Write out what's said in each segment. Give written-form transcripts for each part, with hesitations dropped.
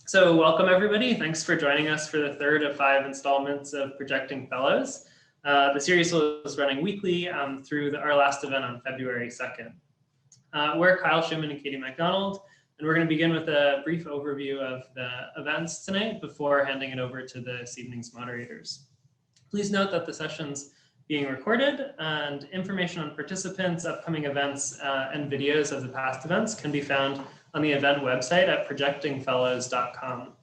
So welcome everybody. Thanks for joining us for the third of 5 installments of Projecting Fellows. The series was running weekly through our last event on February 2nd. We're Kyle Schumann and Katie MacDonald, and we're going to begin with a brief overview of the events tonight before handing it over to this evening's moderators. Please note that the session's being recorded, and information on participants, upcoming events, and videos of the past events can be found on the event website at projectingfellows.com.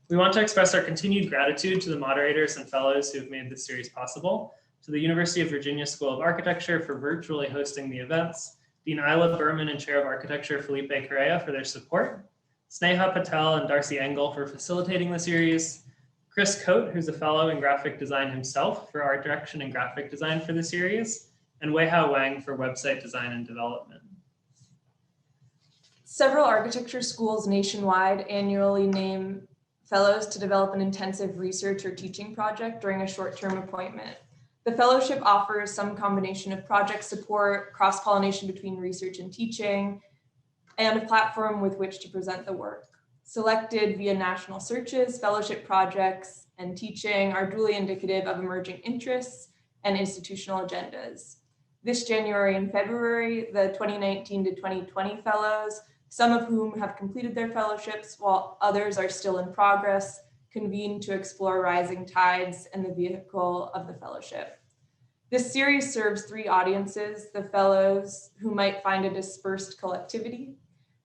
We want to express our continued gratitude to the moderators and fellows who have made this series possible, to the University of Virginia School of Architecture for virtually hosting the events, Dean Isla Berman and Chair of Architecture Felipe Correa for their support, Sneha Patel and Darcy Engel for facilitating the series, Chris Coate, who's a fellow in graphic design himself, for art direction and graphic design for the series, and Weihao Wang for website design and development. Several architecture schools nationwide annually name fellows to develop an intensive research or teaching project during a short-term appointment. The fellowship offers some combination of project support, cross-pollination between research and teaching, and a platform with which to present the work. Selected via national searches, fellowship projects, and teaching are duly indicative of emerging interests and institutional agendas. This January and February, the 2019 to 2020 fellows, some of whom have completed their fellowships while others are still in progress, convene to explore rising tides and the vehicle of the fellowship. This series serves 3 audiences: the fellows who might find a dispersed collectivity,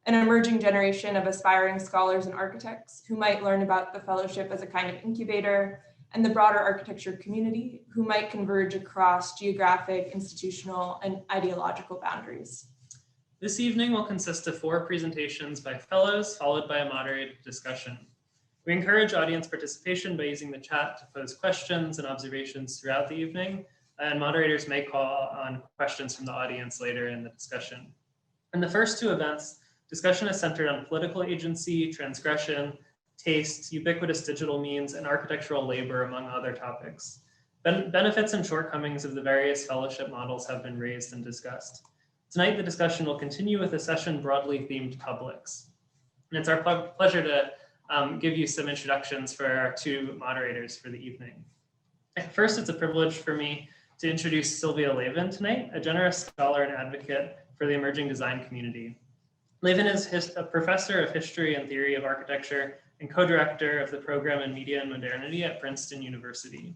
an emerging generation of aspiring scholars and architects who might learn about the fellowship as a kind of incubator, and the broader architecture community who might converge across geographic, institutional, and ideological boundaries. This evening will consist of 4 presentations by fellows, followed by a moderated discussion. We encourage audience participation by using the chat to pose questions and observations throughout the evening, and moderators may call on questions from the audience later in the discussion. In the first 2 events, discussion is centered on political agency, transgression, taste, ubiquitous digital means, and architectural labor, among other topics. Benefits and shortcomings of the various fellowship models have been raised and discussed. Tonight, the discussion will continue with a session broadly themed publics. And it's our pleasure to give you some introductions for our 2 moderators for the evening. First, it's a privilege for me to introduce Sylvia Lavin tonight, a generous scholar and advocate for the emerging design community. Lavin is a professor of history and theory of architecture and co-director of the program in media and modernity at Princeton University.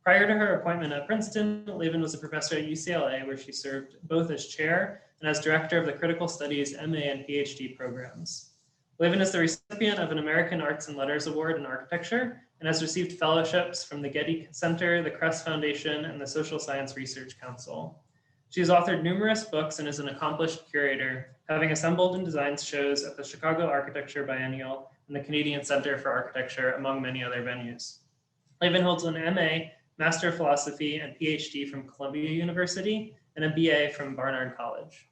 Prior to her appointment at Princeton, Lavin was a professor at UCLA, where she served both as chair and as director of the Critical Studies MA and PhD programs. Lavin is the recipient of an American Arts and Letters Award in Architecture and has received fellowships from the Getty Center, the Kress Foundation, and the Social Science Research Council. She has authored numerous books and is an accomplished curator, having assembled and designed shows at the Chicago Architecture Biennial and the Canadian Center for Architecture, among many other venues. Lavin holds an MA, Master of Philosophy, and PhD from Columbia University, and a BA from Barnard College.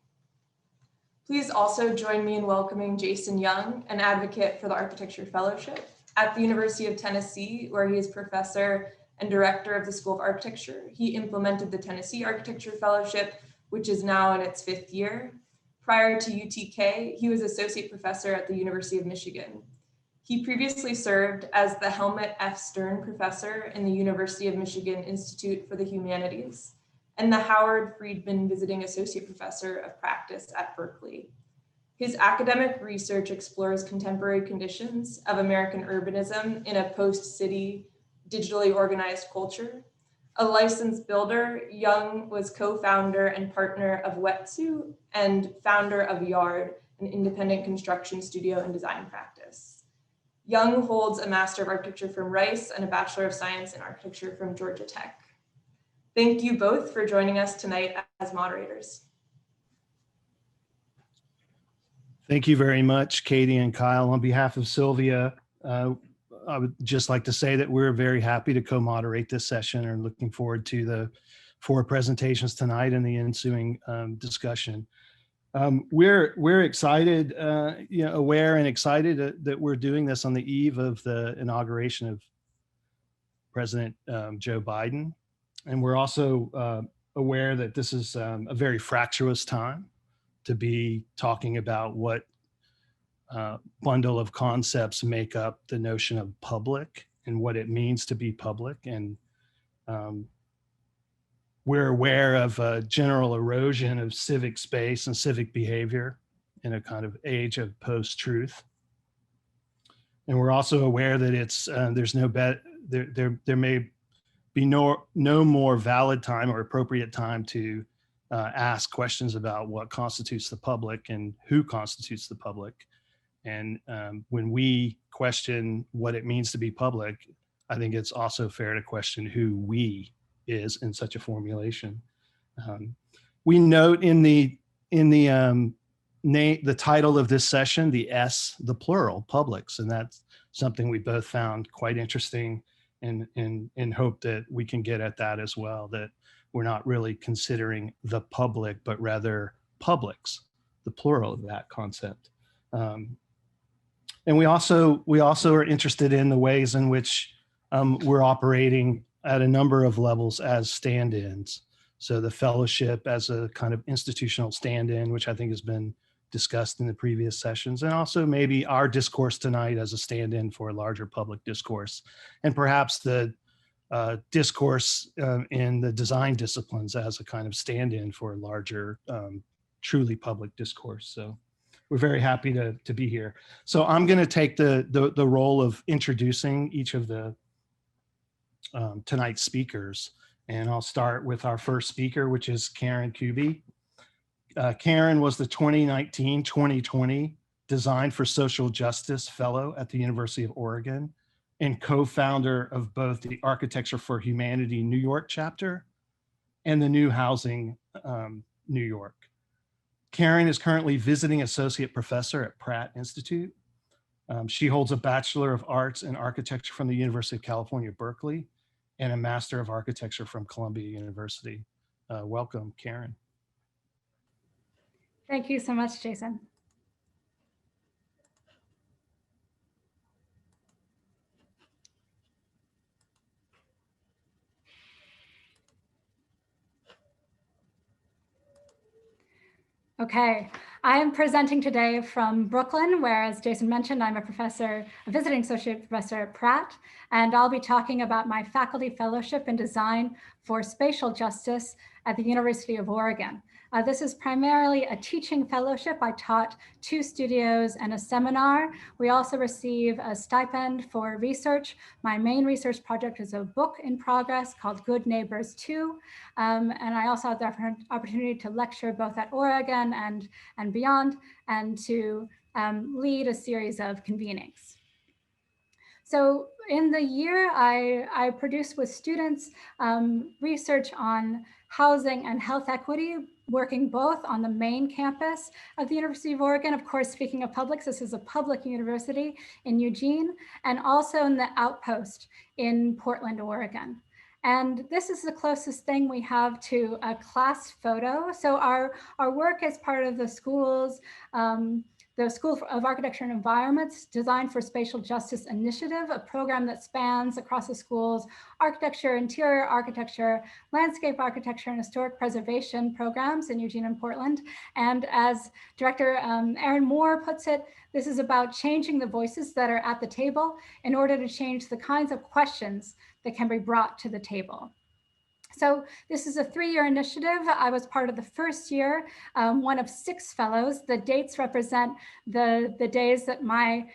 Please also join me in welcoming Jason Young, an advocate for the Architecture Fellowship at the University of Tennessee, where he is professor and director of the School of Architecture. He implemented the Tennessee Architecture Fellowship, which is now in its 5th year. Prior to UTK, he was associate professor at the University of Michigan. He previously served as the Helmut F. Stern Professor in the University of Michigan Institute for the Humanities and the Howard Friedman Visiting Associate Professor of Practice at Berkeley. His academic research explores contemporary conditions of American urbanism in a post-city, digitally organized culture. A licensed builder, Young was co-founder and partner of Wetsuit and founder of Yard, an independent construction studio and design practice. Young holds a Master of Architecture from Rice and a Bachelor of Science in Architecture from Georgia Tech. Thank you both for joining us tonight as moderators. Thank you very much, Katie and Kyle. On behalf of Sylvia, I would just like to say that we're very happy to co-moderate this session and looking forward to the 4 presentations tonight and the ensuing discussion. We're excited, aware and excited that we're doing this on the eve of the inauguration of President Joe Biden. And we're also aware that this is a very fractious time to be talking about what bundle of concepts make up the notion of public and what it means to be public. And we're aware of a general erosion of civic space and civic behavior in a kind of age of post-truth. And we're also aware that it's there's no there may be no more valid time or appropriate time to ask questions about what constitutes the public and who constitutes the public. And when we question what it means to be public, I think it's also fair to question who we is in such a formulation. We note in the title of this session, the S, the plural, publics, and that's something we both found quite interesting, and hope that we can get at that as well, that we're not really considering the public, but rather publics, the plural of that concept. And we also are interested in the ways in which we're operating at a number of levels as stand-ins. So the fellowship as a kind of institutional stand-in, which I think has been discussed in the previous sessions, and also maybe our discourse tonight as a stand-in for a larger public discourse, and perhaps the discourse in the design disciplines as a kind of stand-in for a larger, truly public discourse. So we're very happy to be here. So I'm going to take the role of introducing each of the tonight's speakers, and I'll start with our first speaker, which is Karen Kubey. Karen was the 2019-2020 Design for Social Justice Fellow at the University of Oregon and co-founder of both the Architecture for Humanity New York chapter and the New Housing New York. Karen is currently visiting associate professor at Pratt Institute. She holds a Bachelor of Arts in Architecture from the University of California, Berkeley, and a Master of Architecture from Columbia University. Welcome, Karen. Thank you so much, Jason. Okay, I am presenting today from Brooklyn, where, as Jason mentioned, I'm a visiting associate professor at Pratt, and I'll be talking about my faculty fellowship in design for spatial justice at the University of Oregon. This is primarily a teaching fellowship. I taught 2 studios and a seminar. We also receive a stipend for research. My main research project is a book in progress called Good Neighbors 2. And I also had the opportunity to lecture both at Oregon and beyond, and to lead a series of convenings. So in the year, I produced with students research on housing and health equity, working both on the main campus of the University of Oregon. Of course, speaking of publics, this is a public university in Eugene, and also in the Outpost in Portland, Oregon. And this is the closest thing we have to a class photo. So our work is part of the school's the School of Architecture and Environment's Design for Spatial Justice Initiative, a program that spans across the school's architecture, interior architecture, landscape architecture, and historic preservation programs in Eugene and Portland. And as Director Erin Moore puts it, this is about changing the voices that are at the table in order to change the kinds of questions that can be brought to the table. So this is a 3-year initiative. I was part of the first year, one of 6 fellows. The dates represent the days that my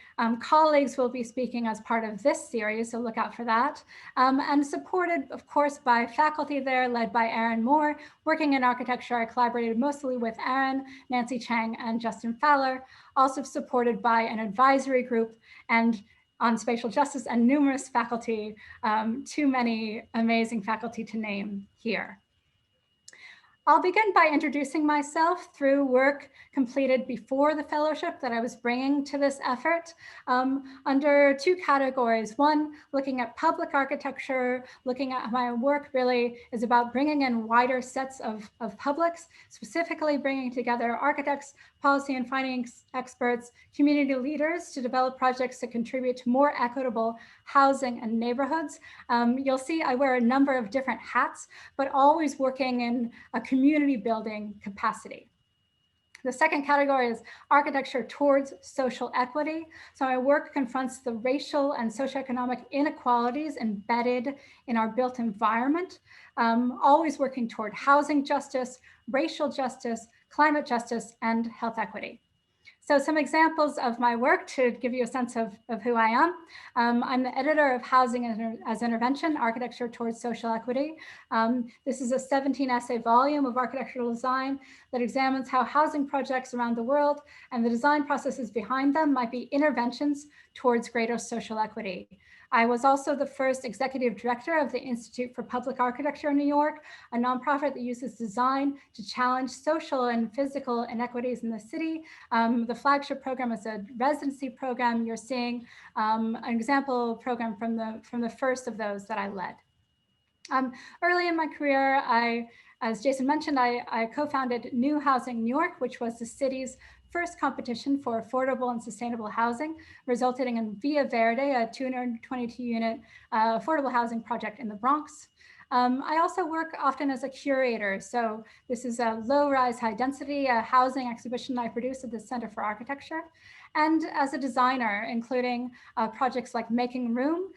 colleagues will be speaking as part of this series, so look out for that. And supported, of course, by faculty there, led by Erin Moore. Working in architecture, I collaborated mostly with Erin, Nancy Chang, and Justin Fowler, also supported by an advisory group and on spatial justice and numerous faculty, too many amazing faculty to name here. I'll begin by introducing myself through work completed before the fellowship that I was bringing to this effort under 2 categories. One, looking at public architecture, looking at my work really is about bringing in wider sets of publics, specifically bringing together architects, policy and finance experts, community leaders to develop projects that contribute to more equitable housing and neighborhoods. You'll see I wear a number of different hats, but always working in a community building capacity. The second category is architecture towards social equity. So my work confronts the racial and socioeconomic inequalities embedded in our built environment, always working toward housing justice, racial justice, climate justice, and health equity. So some examples of my work to give you a sense of who I am. I'm the editor of Housing as Intervention, Architecture Towards Social Equity. This is a 17-essay volume of architectural design that examines how housing projects around the world and the design processes behind them might be interventions towards greater social equity. I was also the first executive director of the Institute for Public Architecture in New York, a nonprofit that uses design to challenge social and physical inequities in the city. The flagship program is a residency program. You're seeing an example program from the first of those that I led. Early in my career, as Jason mentioned, I co-founded New Housing New York, which was the city's first competition for affordable and sustainable housing, resulting in Via Verde, a 222-unit affordable housing project in the Bronx. I also work often as a curator. So this is a low-rise, high-density housing exhibition I produce at the Center for Architecture, and as a designer, including projects like Making Room,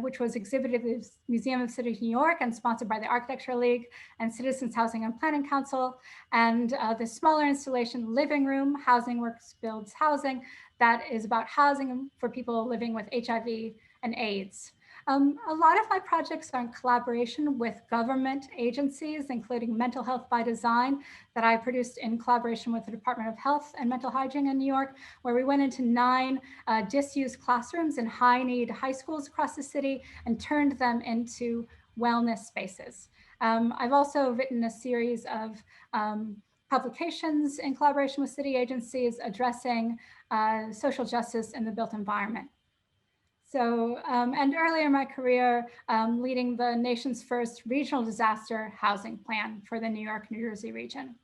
which was exhibited at the Museum of the City of New York and sponsored by the Architecture League and Citizens Housing and Planning Council, and the smaller installation Living Room, Housing Works Builds Housing, that is about housing for people living with HIV and AIDS. A lot of my projects are in collaboration with government agencies, including Mental Health by Design, that I produced in collaboration with the Department of Health and Mental Hygiene in New York, where we went into 9 disused classrooms in high-need high schools across the city and turned them into wellness spaces. I've also written a series of publications in collaboration with city agencies addressing social justice in the built environment. So, and earlier in my career, leading the nation's first regional disaster housing plan for the New York, New Jersey region.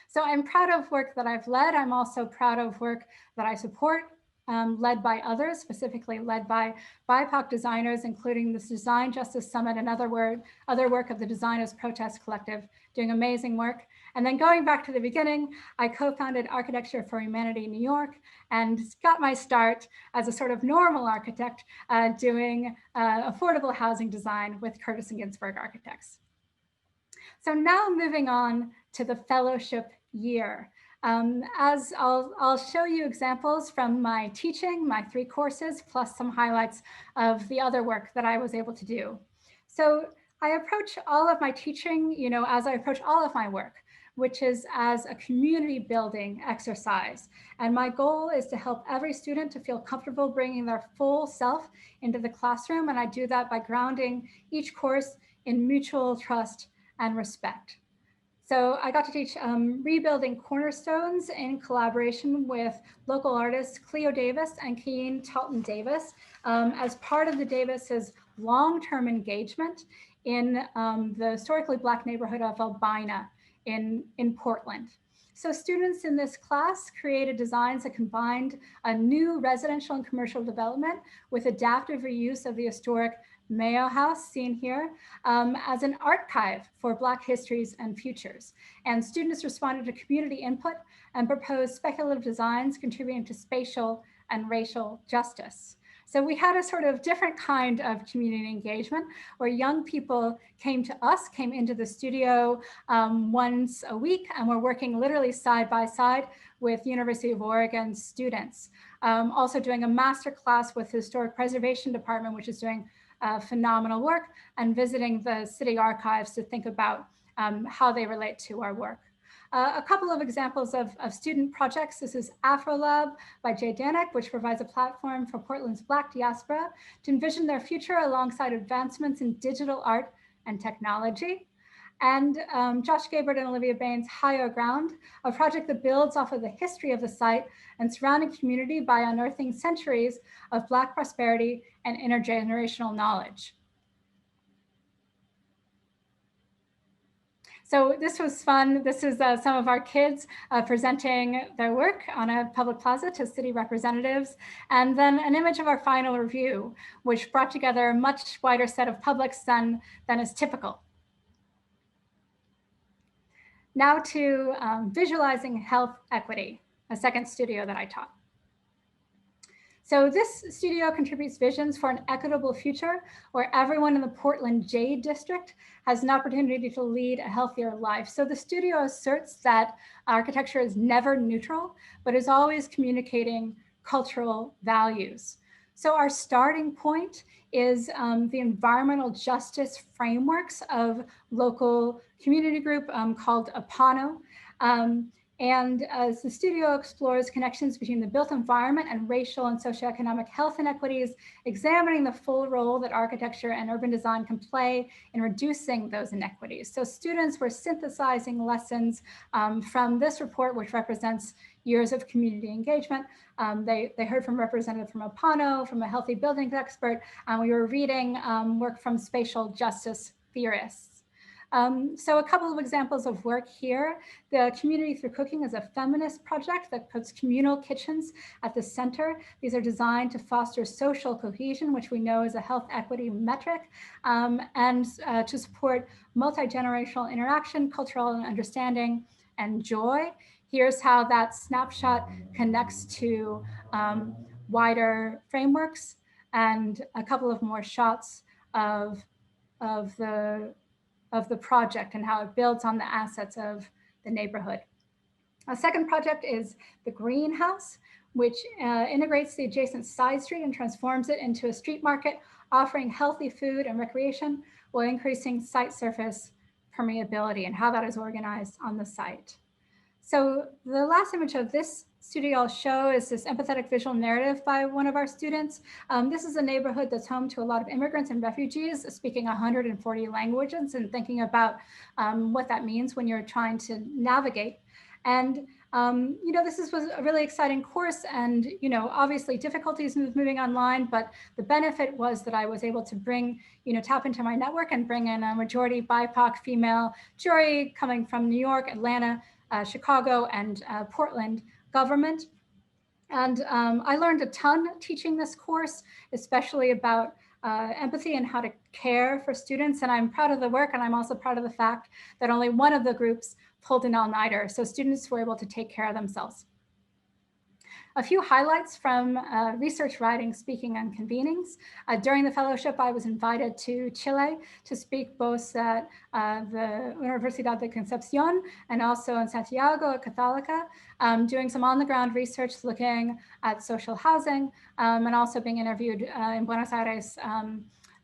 So I'm proud of work that I've led. I'm also proud of work that I support, led by others, specifically led by BIPOC designers, including this Design Justice Summit and other work of the Designers Protest Collective, doing amazing work. And then going back to the beginning, I co-founded Architecture for Humanity in New York and got my start as a sort of normal architect doing affordable housing design with Curtis and Ginsburg Architects. So now moving on to the fellowship year. As I'll show you examples from my teaching, my 3 courses, plus some highlights of the other work that I was able to do. So I approach all of my teaching, as I approach all of my work, which is as a community building exercise. And my goal is to help every student to feel comfortable bringing their full self into the classroom. And I do that by grounding each course in mutual trust and respect. So I got to teach Rebuilding Cornerstones in collaboration with local artists Cleo Davis and Keane Talton Davis as part of the Davis's long-term engagement in the historically Black neighborhood of Albina in Portland. So students in this class created designs that combined a new residential and commercial development with adaptive reuse of the historic Mayo House, seen here, as an archive for Black histories and futures. And students responded to community input and proposed speculative designs contributing to spatial and racial justice. So we had a sort of different kind of community engagement where young people came into the studio once a week, and we're working literally side by side with University of Oregon students. Also doing a master class with the Historic Preservation Department, which is doing phenomenal work, and visiting the city archives to think about how they relate to our work. A couple of examples of student projects. This is AfroLab by Jay Danek, which provides a platform for Portland's Black diaspora to envision their future alongside advancements in digital art and technology. And Josh Gabert and Olivia Bain's Higher Ground, a project that builds off of the history of the site and surrounding community by unearthing centuries of Black prosperity and intergenerational knowledge. So this was fun. This is some of our kids presenting their work on a public plaza to city representatives. And then an image of our final review, which brought together a much wider set of publics than is typical. Now to visualizing health equity, a second studio that I taught. So this studio contributes visions for an equitable future where everyone in the Portland Jade District has an opportunity to lead a healthier life. So the studio asserts that architecture is never neutral, but is always communicating cultural values. So our starting point is the environmental justice frameworks of local community group called APANO. And as the studio explores connections between the built environment and racial and socioeconomic health inequities, examining the full role that architecture and urban design can play in reducing those inequities. So students were synthesizing lessons from this report, which represents years of community engagement. They heard from representatives from APANO, from a healthy buildings expert, and we were reading work from spatial justice theorists. So a couple of examples of work here. The Community Through Cooking is a feminist project that puts communal kitchens at the center. These are designed to foster social cohesion, which we know is a health equity metric, and to support multi-generational interaction, cultural understanding, and joy. Here's how that snapshot connects to wider frameworks, and a couple of more shots of the project and how it builds on the assets of the neighborhood. A second project is the Greenhouse, which integrates the adjacent side street and transforms it into a street market, offering healthy food and recreation while increasing site surface permeability, and how that is organized on the site. So the last image of this studio I'll show is this empathetic visual narrative by one of our students. This is a neighborhood that's home to a lot of immigrants and refugees speaking 140 languages, and thinking about what that means when you're trying to navigate. And you know, this was a really exciting course, and you know, obviously difficulties with moving online, but the benefit was that I was able to bring, you know, tap into my network and bring in a majority BIPOC female jury coming from New York, Atlanta, Chicago, and Portland government. And I learned a ton teaching this course, especially about empathy and how to care for students. And I'm proud of the work, and I'm also proud of the fact that only one of the groups pulled an all-nighter, so students were able to take care of themselves. A few highlights from research writing, speaking, and convenings. During the fellowship, I was invited to Chile to speak both at the Universidad de Concepción and also in Santiago at Católica, doing some on-the-ground research looking at social housing, and also being interviewed in Buenos Aires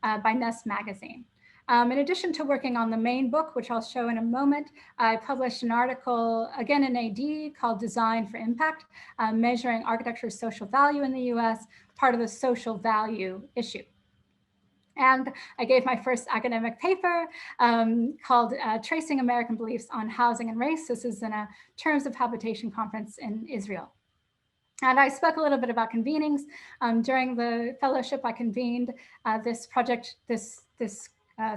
by Ness magazine. In addition to working on the main book, which I'll show in a moment, I published an article, again in AD, called Design for Impact, measuring architecture's social value in the US, part of the social value issue. And I gave my first academic paper called Tracing American Beliefs on Housing and Race. This is in a Terms of Habitation conference in Israel. And I spoke a little bit about convenings. During the fellowship, I convened this project, this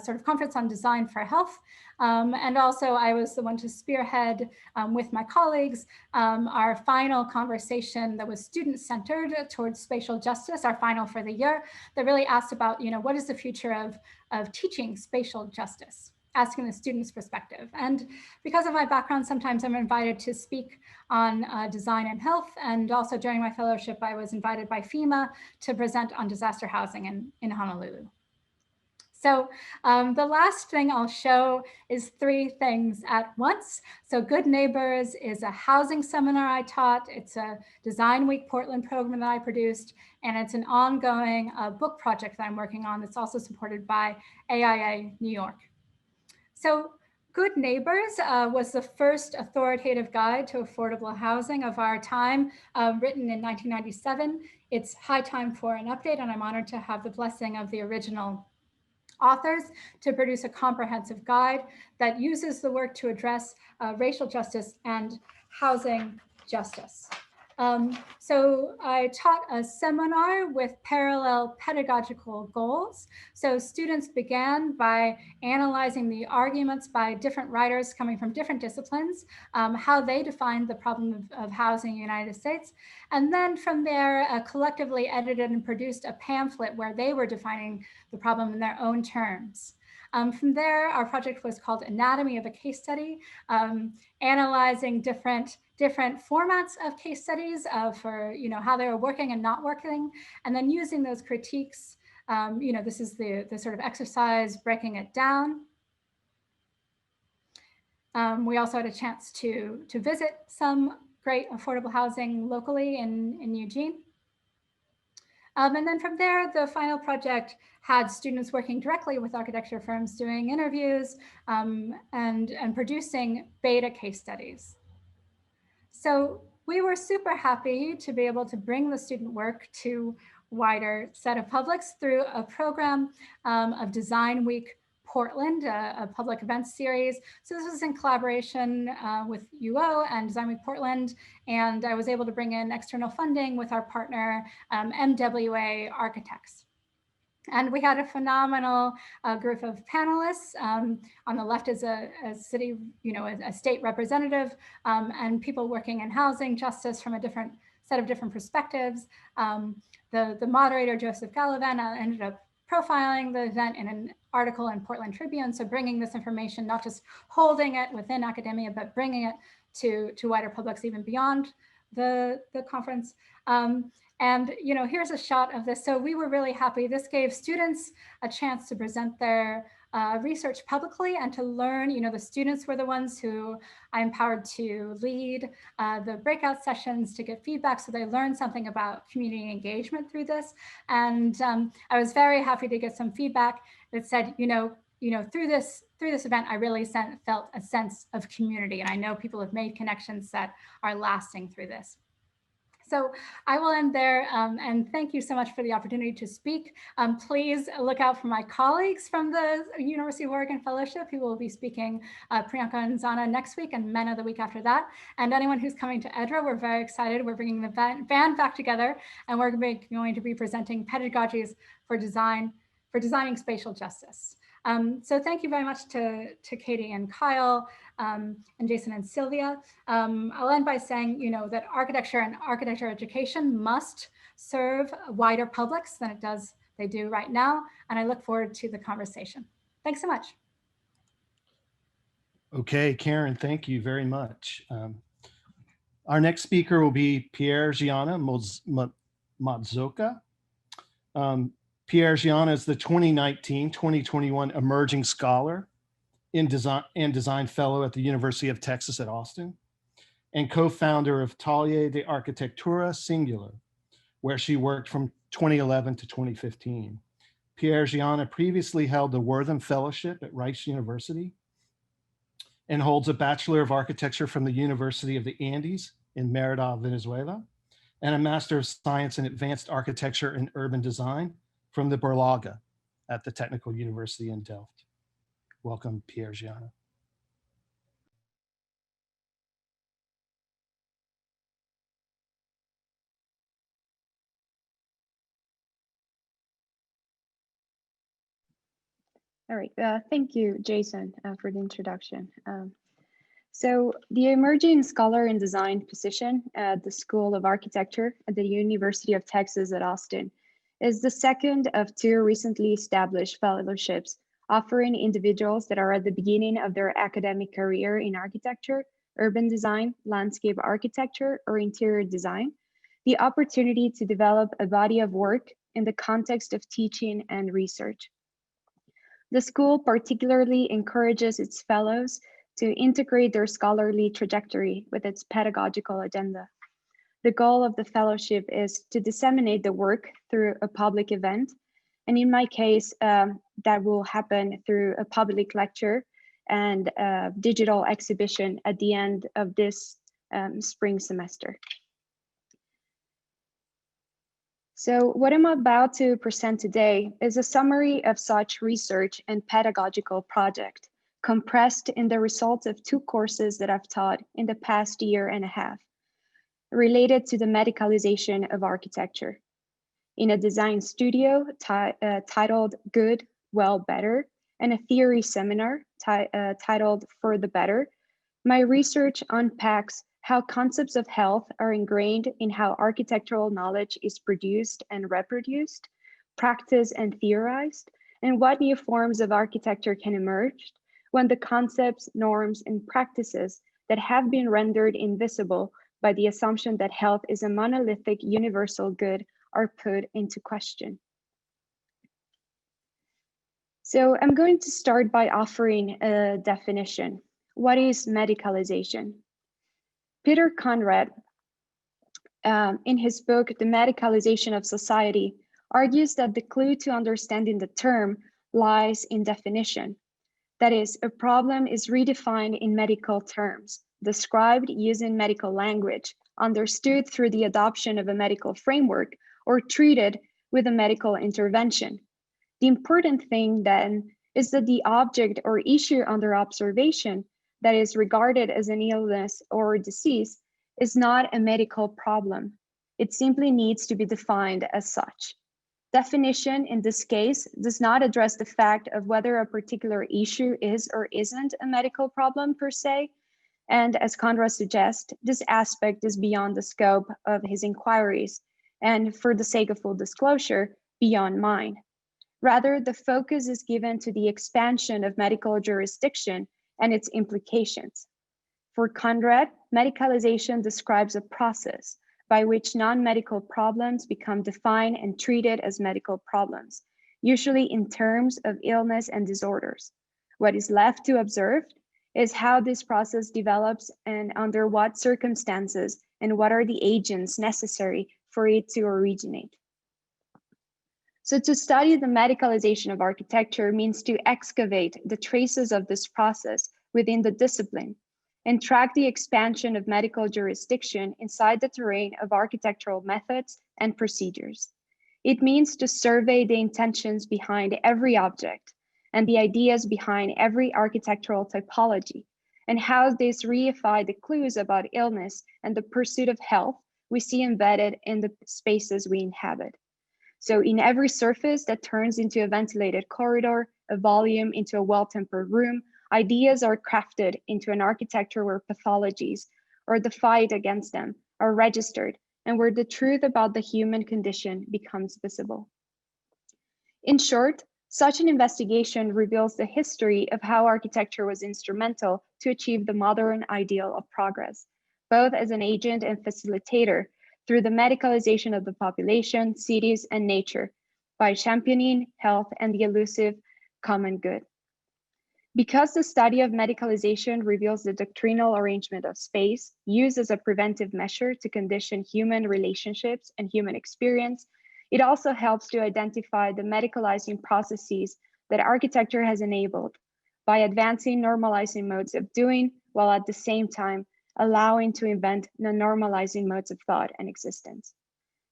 sort of conference on design for health. And also I was the one to spearhead with my colleagues our final conversation that was student-centered towards spatial justice, our final for the year, that really asked about, you know, what is the future of teaching spatial justice, asking the students' perspective. And because of my background, sometimes I'm invited to speak on design and health. And also during my fellowship, I was invited by FEMA to present on disaster housing in Honolulu. So the last thing I'll show is three things at once. So Good Neighbors is a housing seminar I taught. It's a Design Week Portland program that I produced, and it's an ongoing book project that I'm working on that's also supported by AIA New York. So Good Neighbors was the first authoritative guide to affordable housing of our time, written in 1997. It's high time for an update, and I'm honored to have the blessing of the original authors to produce a comprehensive guide that uses the work to address racial justice and housing justice. So I taught a seminar with parallel pedagogical goals. So students began by analyzing the arguments by different writers coming from different disciplines, how they defined the problem of housing in the United States. And then from there, collectively edited and produced a pamphlet where they were defining the problem in their own terms. From there, our project was called Anatomy of a Case Study, analyzing different formats of case studies for how they were working and not working, and then using those critiques. This is the sort of exercise, breaking it down. We also had a chance to visit some great affordable housing locally in Eugene. And then from there, the final project had students working directly with architecture firms, doing interviews and producing beta case studies. So we were super happy to be able to bring the student work to a wider set of publics through a program of Design Week Portland, a public events series. So this was in collaboration with UO and Design Week Portland, and I was able to bring in external funding with our partner, MWA Architects. And we had a phenomenal group of panelists. On the left is a city, a state representative, and people working in housing justice from a set of different perspectives. The moderator, Joseph Lavin, ended up profiling the event in an article in Portland Tribune. So bringing this information, not just holding it within academia, but bringing it to wider publics even beyond the conference. And here's a shot of this. So we were really happy. This gave students a chance to present their research publicly and to learn. The students were the ones who I empowered to lead the breakout sessions, to get feedback, so they learned something about community engagement through this. And I was very happy to get some feedback that said, through this event, I really felt a sense of community, and I know people have made connections that are lasting through this. So I will end there, and thank you so much for the opportunity to speak. Please look out for my colleagues from the University of Oregon Fellowship, who will be speaking Priyanka and Zana next week and Mena the week after that. And anyone who's coming to EDRA, we're very excited. We're bringing the band back together, and we're going to be presenting pedagogies for designing spatial justice. So thank you very much to Katie and Kyle and Jason and Sylvia. I'll end by saying, that architecture and architecture education must serve wider publics than they do right now. And I look forward to the conversation. Thanks so much. Okay, Karen, thank you very much. Our next speaker will be Pierre Gianna Mazzocca. Pierre Gianna is the 2019-2021 Emerging Scholar in Design Fellow at the University of Texas at Austin, and co-founder of Atelier d'Architectura Singular, where she worked from 2011 to 2015. Pierre Gianna previously held the Wortham Fellowship at Rice University and holds a Bachelor of Architecture from the University of the Andes in Merida, Venezuela, and a Master of Science in Advanced Architecture and Urban Design from the Berlage at the Technical University in Delft. Welcome, Pierre Gianna. All right, thank you, Jason, for the introduction. So the Emerging Scholar in Design position at the School of Architecture at the University of Texas at Austin is the second of two recently established fellowships offering individuals that are at the beginning of their academic career in architecture, urban design, landscape architecture, or interior design, the opportunity to develop a body of work in the context of teaching and research. The school particularly encourages its fellows to integrate their scholarly trajectory with its pedagogical agenda. The goal of the fellowship is to disseminate the work through a public event. And in my case, that will happen through a public lecture and a digital exhibition at the end of this spring semester. So what I'm about to present today is a summary of such research and pedagogical project compressed in the results of two courses that I've taught in the past year and a half, related to the medicalization of architecture. In a design studio titled Good, Well, Better, and a theory seminar titled For the Better, my research unpacks how concepts of health are ingrained in how architectural knowledge is produced and reproduced, practiced and theorized, and what new forms of architecture can emerge when the concepts, norms, and practices that have been rendered invisible by the assumption that health is a monolithic universal good are put into question. So I'm going to start by offering a definition. What is medicalization? Peter Conrad, in his book, The Medicalization of Society, argues that the clue to understanding the term lies in definition. That is, a problem is redefined in medical terms, described using medical language, understood through the adoption of a medical framework, or treated with a medical intervention. The important thing then is that the object or issue under observation that is regarded as an illness or disease is not a medical problem. It simply needs to be defined as such. Definition in this case does not address the fact of whether a particular issue is or isn't a medical problem per se. And as Conrad suggests, this aspect is beyond the scope of his inquiries, and for the sake of full disclosure, beyond mine. Rather, the focus is given to the expansion of medical jurisdiction and its implications. For Conrad, medicalization describes a process by which non-medical problems become defined and treated as medical problems, usually in terms of illness and disorders. What is left to observe is how this process develops and under what circumstances and what are the agents necessary for it to originate. So to study the medicalization of architecture means to excavate the traces of this process within the discipline and track the expansion of medical jurisdiction inside the terrain of architectural methods and procedures. It means to survey the intentions behind every object and the ideas behind every architectural typology, and how this reify the clues about illness and the pursuit of health we see embedded in the spaces we inhabit. So in every surface that turns into a ventilated corridor, a volume into a well-tempered room, ideas are crafted into an architecture where pathologies or the fight against them are registered and where the truth about the human condition becomes visible. In short, such an investigation reveals the history of how architecture was instrumental to achieve the modern ideal of progress, both as an agent and facilitator through the medicalization of the population, cities, and nature by championing health and the elusive common good. Because the study of medicalization reveals the doctrinal arrangement of space used as a preventive measure to condition human relationships and human experience, it also helps to identify the medicalizing processes that architecture has enabled by advancing normalizing modes of doing, while at the same time allowing to invent non-normalizing modes of thought and existence.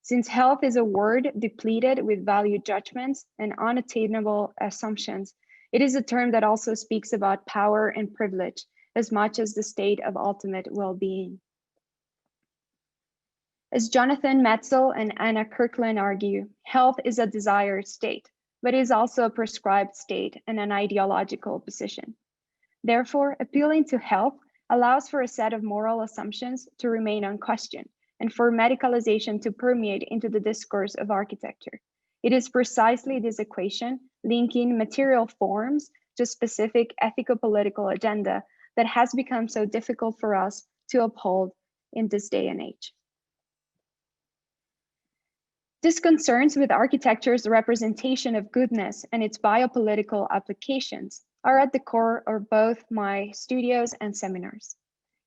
Since health is a word depleted with value judgments and unattainable assumptions, it is a term that also speaks about power and privilege as much as the state of ultimate well-being. As Jonathan Metzl and Anna Kirkland argue, health is a desired state, but is also a prescribed state and an ideological position. Therefore, appealing to health allows for a set of moral assumptions to remain unquestioned and for medicalization to permeate into the discourse of architecture. It is precisely this equation, linking material forms to specific ethico-political agenda, that has become so difficult for us to uphold in this day and age. This concerns with architecture's representation of goodness and its biopolitical applications are at the core of both my studios and seminars.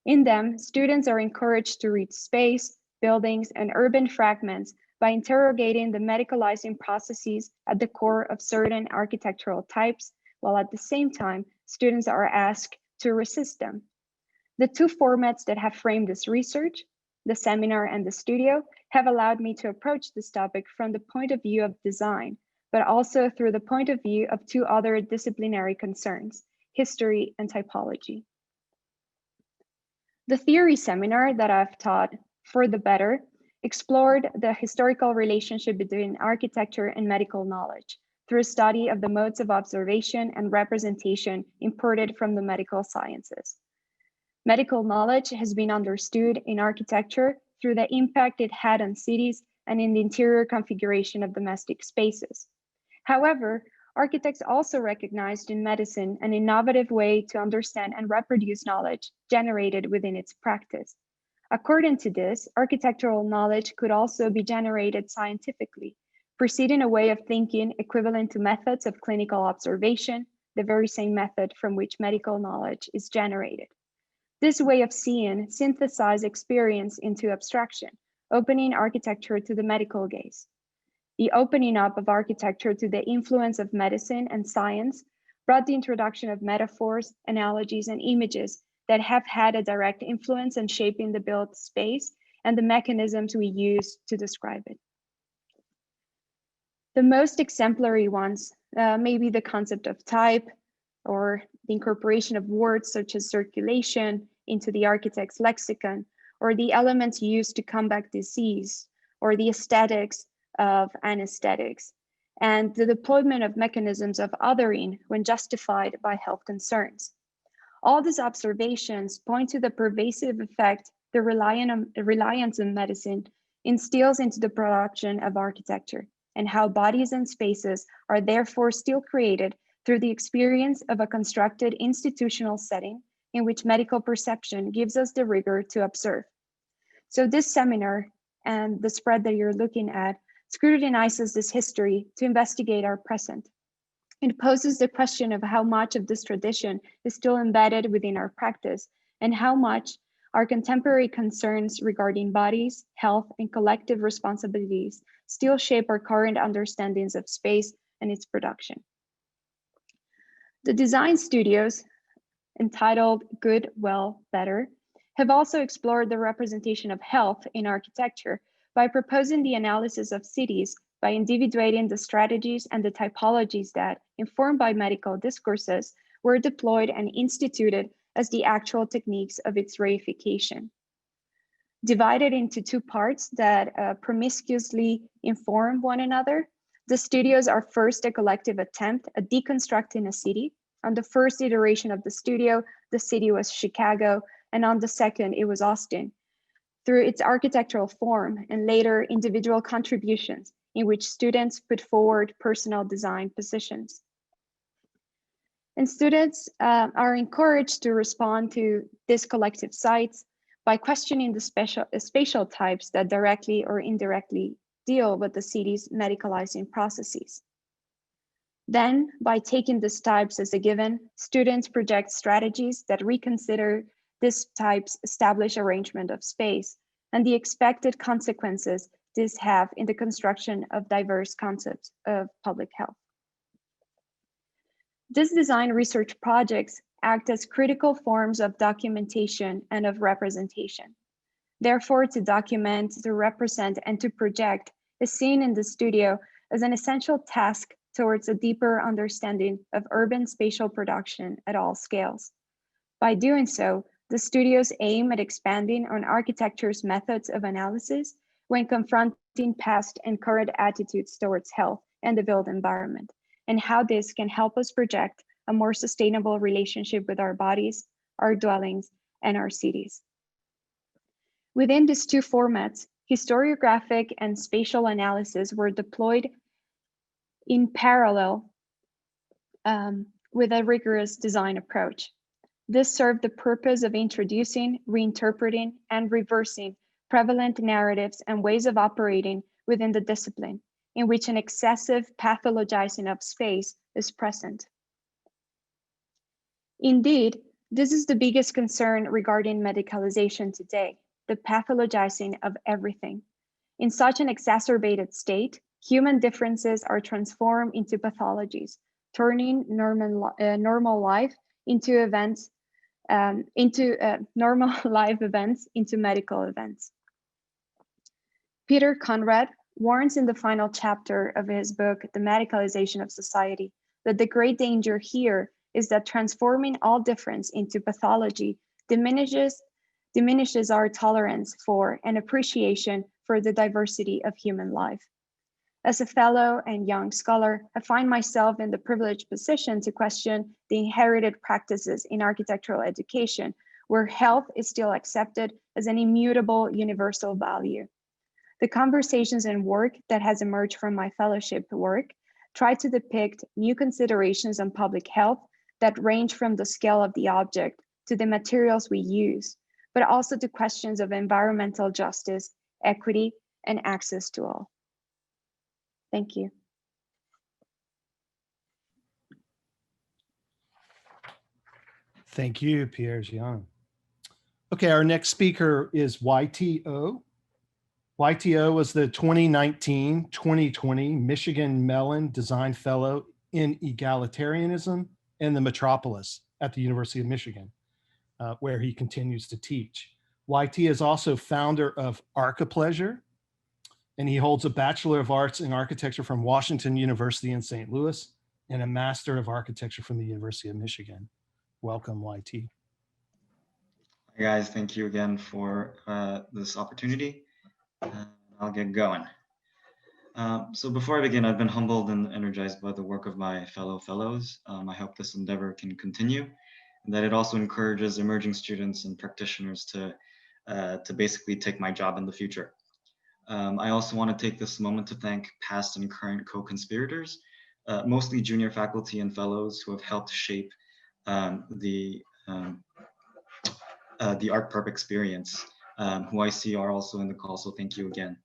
In them, students are encouraged to read space, buildings, and urban fragments by interrogating the medicalizing processes at the core of certain architectural types, while at the same time, students are asked to resist them. The two formats that have framed this research, the seminar and the studio, have allowed me to approach this topic from the point of view of design, but also through the point of view of two other disciplinary concerns, history and typology. The theory seminar that I've taught, For the Better, explored the historical relationship between architecture and medical knowledge through a study of the modes of observation and representation imported from the medical sciences. Medical knowledge has been understood in architecture through the impact it had on cities and in the interior configuration of domestic spaces. However, architects also recognized in medicine an innovative way to understand and reproduce knowledge generated within its practice. According to this, architectural knowledge could also be generated scientifically, preceding a way of thinking equivalent to methods of clinical observation, the very same method from which medical knowledge is generated. This way of seeing synthesized experience into abstraction, opening architecture to the medical gaze. The opening up of architecture to the influence of medicine and science brought the introduction of metaphors, analogies, and images that have had a direct influence in shaping the built space and the mechanisms we use to describe it. The most exemplary ones may be the concept of type, or the incorporation of words such as circulation into the architect's lexicon, or the elements used to combat disease, or the aesthetics of anesthetics, and the deployment of mechanisms of othering when justified by health concerns. All these observations point to the pervasive effect the reliance on medicine instills into the production of architecture, and how bodies and spaces are therefore still created through the experience of a constructed institutional setting in which medical perception gives us the rigor to observe. So this seminar and the spread that you're looking at scrutinizes this history to investigate our present. It poses the question of how much of this tradition is still embedded within our practice, and how much our contemporary concerns regarding bodies, health, and collective responsibilities still shape our current understandings of space and its production. The design studios, entitled Good, Well, Better, have also explored the representation of health in architecture by proposing the analysis of cities by individuating the strategies and the typologies that, informed by medical discourses, were deployed and instituted as the actual techniques of its reification. Divided into two parts that promiscuously inform one another, the studios are first a collective attempt at deconstructing a city. On the first iteration of the studio, the city was Chicago, and on the second, it was Austin, through its architectural form and later individual contributions in which students put forward personal design positions. And students are encouraged to respond to these collective sites by questioning the spatial types that directly or indirectly deal with the city's medicalizing processes. Then, by taking these types as a given, students project strategies that reconsider this type's established arrangement of space and the expected consequences this have in the construction of diverse concepts of public health. These design research projects act as critical forms of documentation and of representation. Therefore, to document, to represent, and to project is seen in the studio as an essential task towards a deeper understanding of urban spatial production at all scales. By doing so, the studios aim at expanding on architecture's methods of analysis when confronting past and current attitudes towards health and the built environment, and how this can help us project a more sustainable relationship with our bodies, our dwellings, and our cities. Within these two formats, historiographic and spatial analysis were deployed in parallel with a rigorous design approach. This served the purpose of introducing, reinterpreting, and reversing prevalent narratives and ways of operating within the discipline, in which an excessive pathologizing of space is present. Indeed, this is the biggest concern regarding medicalization today, the pathologizing of everything. In such an exacerbated state, human differences are transformed into pathologies, turning normal life into events, normal life events into medical events. Peter Conrad warns in the final chapter of his book, The Medicalization of Society, that the great danger here is that transforming all difference into pathology diminishes our tolerance for and appreciation for the diversity of human life. As a fellow and young scholar, I find myself in the privileged position to question the inherited practices in architectural education, where health is still accepted as an immutable universal value. The conversations and work that has emerged from my fellowship work try to depict new considerations on public health that range from the scale of the object to the materials we use, but also to questions of environmental justice, equity, and access to all. Thank you. Thank you, Pierre Gianna. Okay, our next speaker is YTO. YTO was the 2019-2020 Michigan Mellon Design Fellow in Egalitarianism and the Metropolis at the University of Michigan, where he continues to teach. YT is also founder of Archipleasure, and he holds a Bachelor of Arts in Architecture from Washington University in St. Louis and a Master of Architecture from the University of Michigan. Welcome, YT. Hi guys, thank you again for this opportunity. I'll get going. So before I begin, I've been humbled and energized by the work of my fellow fellows. I hope this endeavor can continue and that it also encourages emerging students and practitioners to basically take my job in the future. I also want to take this moment to thank past and current co-conspirators, mostly junior faculty and fellows who have helped shape the ArchPrep experience, who I see are also in the call, so thank you again.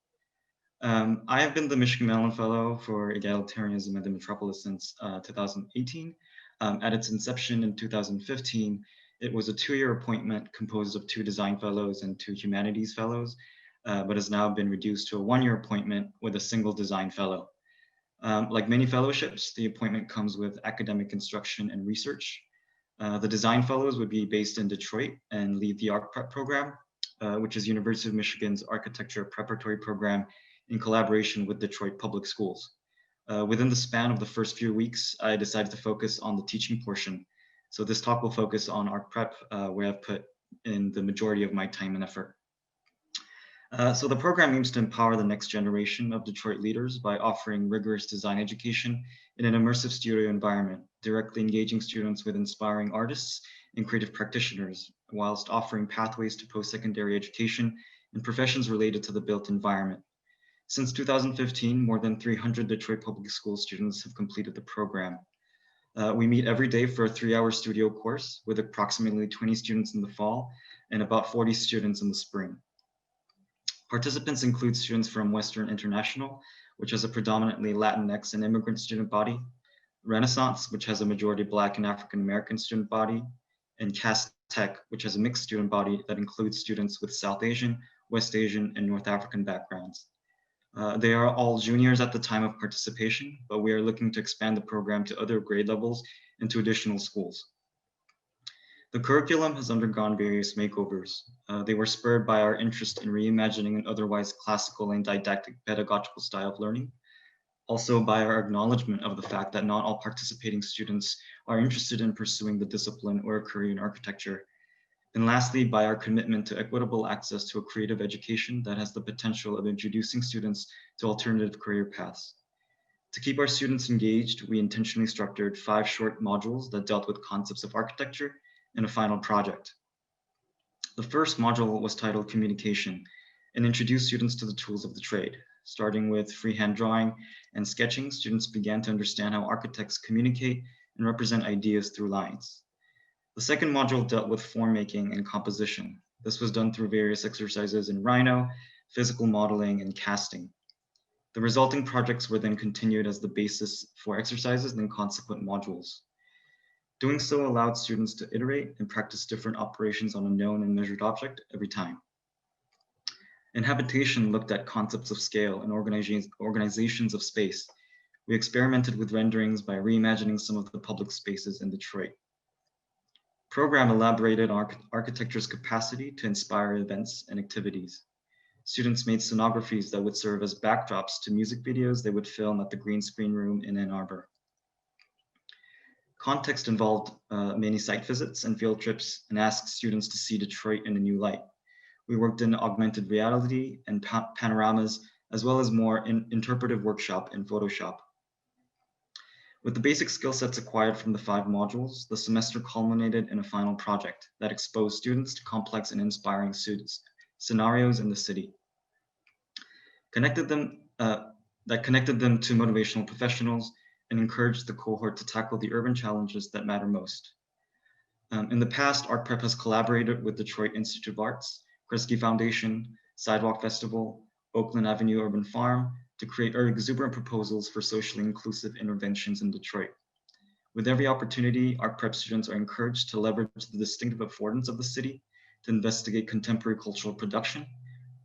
I have been the Michigan Mellon Fellow for Egalitarianism at the Metropolis since 2018. At its inception in 2015, it was a 2-year appointment composed of 2 design fellows and 2 humanities fellows, but has now been reduced to a 1-year appointment with a single design fellow. Like many fellowships, the appointment comes with academic instruction and research. The design fellows would be based in Detroit and lead the ArchPrep program, which is University of Michigan's architecture preparatory program in collaboration with Detroit Public Schools. Within the span of the first few weeks, I decided to focus on the teaching portion. So this talk will focus on ArchPrep, where I've put in the majority of my time and effort. So the program aims to empower the next generation of Detroit leaders by offering rigorous design education in an immersive studio environment, directly engaging students with inspiring artists and creative practitioners, whilst offering pathways to post-secondary education in professions related to the built environment. Since 2015, more than 300 Detroit Public School students have completed the program. We meet every day for a 3-hour studio course with approximately 20 students in the fall and about 40 students in the spring. Participants include students from Western International, which has a predominantly Latinx and immigrant student body, Renaissance, which has a majority Black and African American student body, and Cass Tech, which has a mixed student body that includes students with South Asian, West Asian, and North African backgrounds. They are all juniors at the time of participation, but we are looking to expand the program to other grade levels and to additional schools. The curriculum has undergone various makeovers. They were spurred by our interest in reimagining an otherwise classical and didactic pedagogical style of learning, also by our acknowledgement of the fact that not all participating students are interested in pursuing the discipline or a career in architecture, and lastly, by our commitment to equitable access to a creative education that has the potential of introducing students to alternative career paths. To keep our students engaged, we intentionally structured 5 short modules that dealt with concepts of architecture and a final project. The first module was titled Communication and introduced students to the tools of the trade. Starting with freehand drawing and sketching, students began to understand how architects communicate and represent ideas through lines. The second module dealt with form making and composition. This was done through various exercises in Rhino, physical modeling, and casting. The resulting projects were then continued as the basis for exercises and consequent modules. Doing so allowed students to iterate and practice different operations on a known and measured object every time. Inhabitation looked at concepts of scale and organizations of space. We experimented with renderings by reimagining some of the public spaces in Detroit. Program elaborated on architecture's capacity to inspire events and activities. Students made scenographies that would serve as backdrops to music videos they would film at the Green Screen Room in Ann Arbor. Context involved many site visits and field trips and asked students to see Detroit in a new light. We worked in augmented reality and panoramas, as well as more interpretive workshop in Photoshop. With the basic skill sets acquired from the 5 modules, the semester culminated in a final project that exposed students to complex and inspiring scenarios in the city. That connected them to motivational professionals and encourage the cohort to tackle the urban challenges that matter most. In the past, Art Prep has collaborated with Detroit Institute of Arts, Kresge Foundation, Sidewalk Festival, Oakland Avenue Urban Farm to create exuberant proposals for socially inclusive interventions in Detroit. With every opportunity, Art Prep students are encouraged to leverage the distinctive affordance of the city, to investigate contemporary cultural production,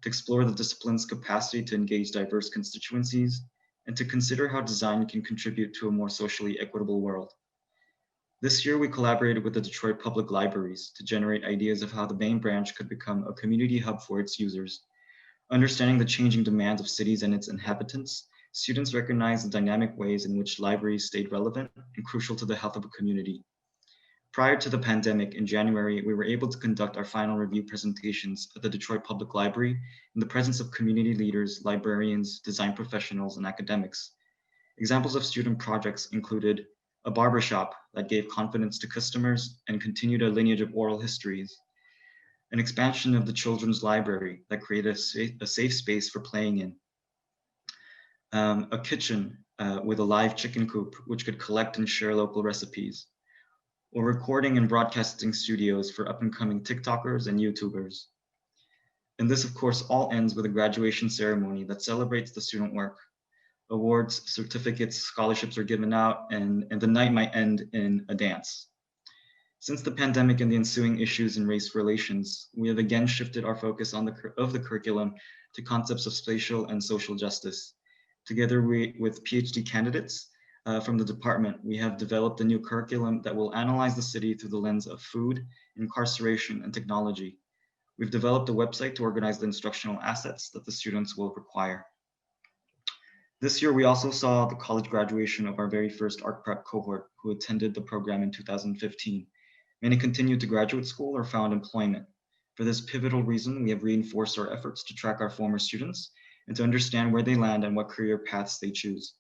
to explore the discipline's capacity to engage diverse constituencies, and to consider how design can contribute to a more socially equitable world. This year, we collaborated with the Detroit Public Libraries to generate ideas of how the main branch could become a community hub for its users. Understanding the changing demands of cities and its inhabitants, students recognize the dynamic ways in which libraries stayed relevant and crucial to the health of a community. Prior to the pandemic, in January, we were able to conduct our final review presentations at the Detroit Public Library in the presence of community leaders, librarians, design professionals, and academics. Examples of student projects included a barbershop that gave confidence to customers and continued a lineage of oral histories, an expansion of the children's library that created a safe space for playing in, a kitchen with a live chicken coop which could collect and share local recipes, or recording and broadcasting studios for up-and-coming TikTokers and YouTubers. And this, of course, all ends with a graduation ceremony that celebrates the student work. Awards, certificates, scholarships are given out, and the night might end in a dance. Since the pandemic and the ensuing issues in race relations, we have again shifted our focus on the curriculum to concepts of spatial and social justice. Together with PhD candidates from the department, we have developed a new curriculum that will analyze the city through the lens of food, incarceration, and technology. We've developed a website to organize the instructional assets that the students will require. This year, we also saw the college graduation of our very first Art Prep cohort who attended the program in 2015. Many continued to graduate school or found employment. For this pivotal reason, we have reinforced our efforts to track our former students and to understand where they land and what career paths they choose.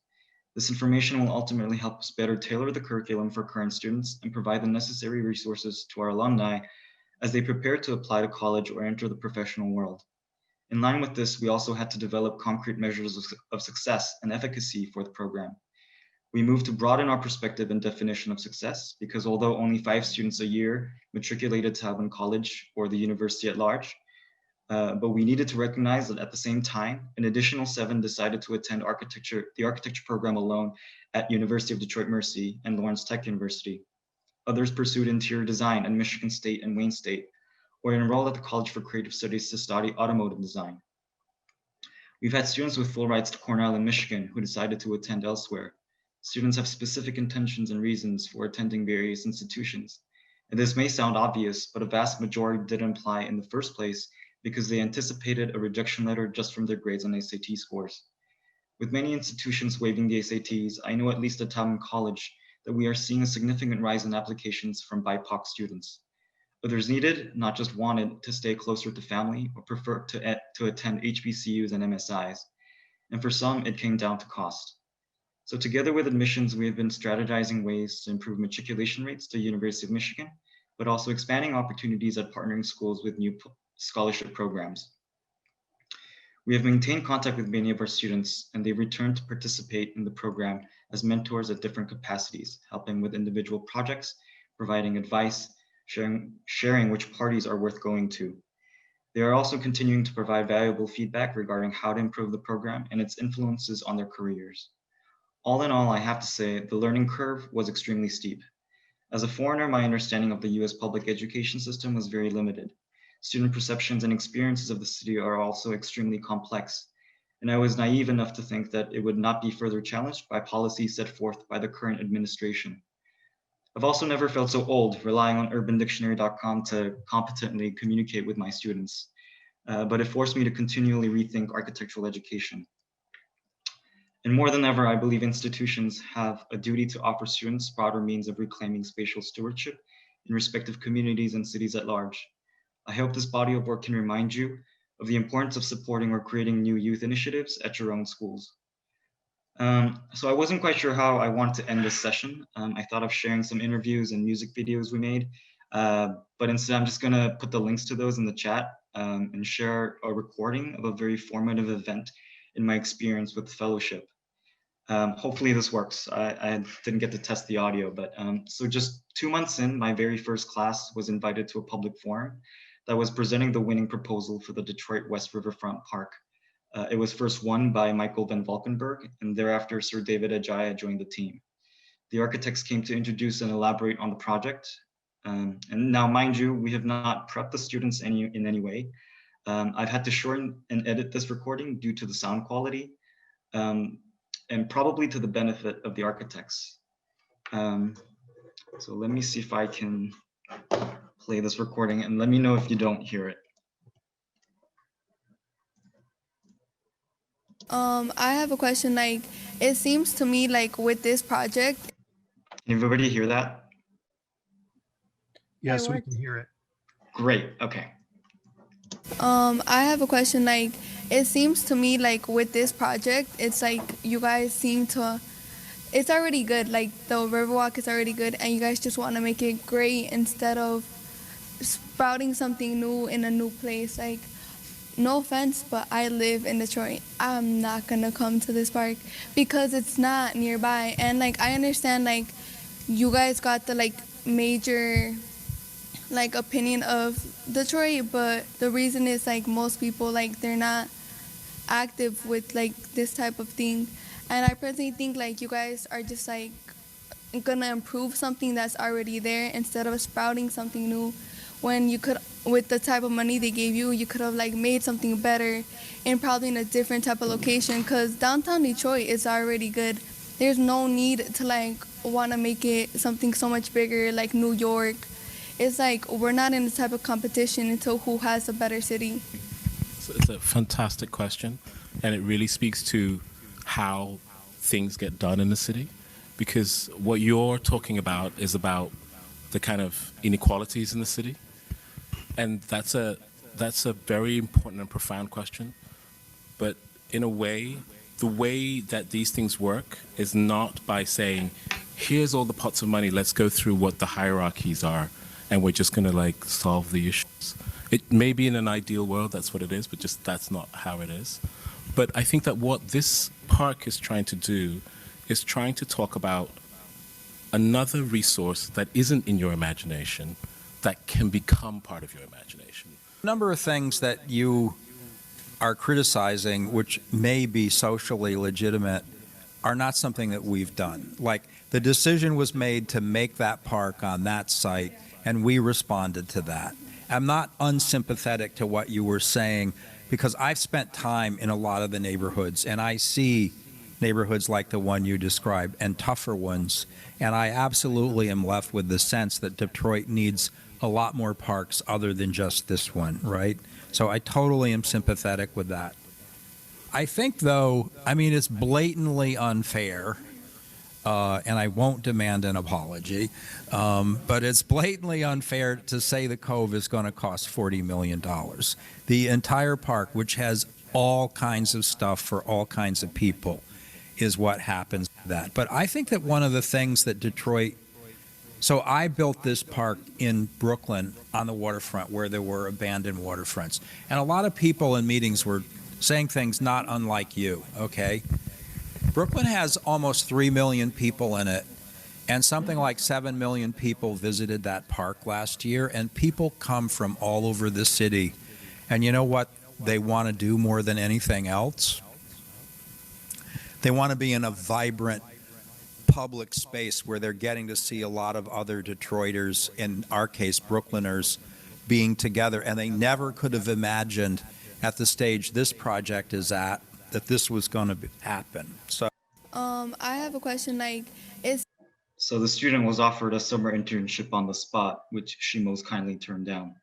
This information will ultimately help us better tailor the curriculum for current students and provide the necessary resources to our alumni as they prepare to apply to college or enter the professional world. In line with this, we also had to develop concrete measures of success and efficacy for the program. We moved to broaden our perspective and definition of success because although only 5 students a year matriculated to Lavin College or the university at large, but we needed to recognize that at the same time, an additional 7 decided to attend the architecture program alone at University of Detroit Mercy and Lawrence Tech University. Others pursued interior design at Michigan State and Wayne State, or enrolled at the College for Creative Studies to study automotive design. We've had students with full rides to Cornell in Michigan who decided to attend elsewhere. Students have specific intentions and reasons for attending various institutions. And this may sound obvious, but a vast majority didn't apply in the first place because they anticipated a rejection letter just from their grades and SAT scores. With many institutions waiving the SATs, I know at least at Lavin College that we are seeing a significant rise in applications from BIPOC students. Others needed, not just wanted, to stay closer to family or prefer to attend HBCUs and MSIs. And for some, it came down to cost. So together with admissions, we have been strategizing ways to improve matriculation rates to University of Michigan, but also expanding opportunities at partnering schools with new scholarship programs. We have maintained contact with many of our students, and they returned to participate in the program as mentors at different capacities, helping with individual projects, providing advice, sharing which parties are worth going to. They are also continuing to provide valuable feedback regarding how to improve the program and its influences on their careers. All in all, I have to say the learning curve was extremely steep. As a foreigner, my understanding of the US public education system was very limited. Student perceptions and experiences of the city are also extremely complex, and I was naive enough to think that it would not be further challenged by policies set forth by the current administration. I've also never felt so old relying on urbandictionary.com to competently communicate with my students, but it forced me to continually rethink architectural education. And more than ever, I believe institutions have a duty to offer students broader means of reclaiming spatial stewardship in respective communities and cities at large. I hope this body of work can remind you of the importance of supporting or creating new youth initiatives at your own schools. So I wasn't quite sure how I wanted to end this session. I thought of sharing some interviews and music videos we made, but instead I'm just gonna put the links to those in the chat and share a recording of a very formative event in my experience with the fellowship. Hopefully this works. I didn't get to test the audio, but so just 2 months in, my very first class was invited to a public forum that was presenting the winning proposal for the Detroit West Riverfront Park. It was first won by Michael van Valkenburg, and thereafter Sir David Ajaya joined the team. The architects came to introduce and elaborate on the project. And now, mind you, we have not prepped the students in any way. I've had to shorten and edit this recording due to the sound quality, and probably to the benefit of the architects. So let me see if I can play this recording, and let me know if you don't hear it. I have a question. Like, it seems to me like with this project. Can everybody hear that? Yes, we can hear it. Great. Okay. I have a question. Like, it seems to me like with this project, it's like you guys seem to. It's already good. Like the Riverwalk is already good, and you guys just want to make it great instead of sprouting something new in a new place. Like, no offense, but I live in Detroit. I'm not gonna come to this park because it's not nearby. And like, I understand like you guys got the like major like opinion of Detroit, but the reason is like most people like they're not active with like this type of thing. And I personally think like you guys are just like gonna improve something that's already there instead of sprouting something new, when you could, with the type of money they gave you, you could have like made something better and probably in a different type of location, because downtown Detroit is already good. There's no need to like want to make it something so much bigger like New York. It's like we're not in the type of competition until who has a better city. So it's a fantastic question, and it really speaks to how things get done in the city, because what you're talking about is about the kind of inequalities in the city, and that's a very important and profound question. But in a way, the way that these things work is not by saying, here's all the pots of money, let's go through what the hierarchies are, and we're just going to like solve the issues. It may be in an ideal world, that's what it is, but just that's not how it is. But I think that what this park is trying to do is trying to talk about another resource that isn't in your imagination that can become part of your imagination. A number of things that you are criticizing, which may be socially legitimate, are not something that we've done. Like, the decision was made to make that park on that site, and we responded to that. I'm not unsympathetic to what you were saying, because I've spent time in a lot of the neighborhoods, and I see neighborhoods like the one you described and tougher ones, and I absolutely am left with the sense that Detroit needs a lot more parks other than just this one, right? So I totally am sympathetic with that. I think, though, I mean, it's blatantly unfair, and I won't demand an apology, but it's blatantly unfair to say the Cove is going to cost $40 million. The entire park, which has all kinds of stuff for all kinds of people, is what happens to that. But I think that one of the things that Detroit, so I built this park in Brooklyn on the waterfront where there were abandoned waterfronts. And a lot of people in meetings were saying things not unlike you, okay? Brooklyn has almost 3 million people in it, and something like 7 million people visited that park last year, and people come from all over the city. And you know what they want to do more than anything else? They want to be in a vibrant public space where they're getting to see a lot of other Detroiters, in our case, Brooklyners, being together. And they never could have imagined at the stage this project is at that this was going to happen. So, I have a question. Like, So the student was offered a summer internship on the spot, which she most kindly turned down.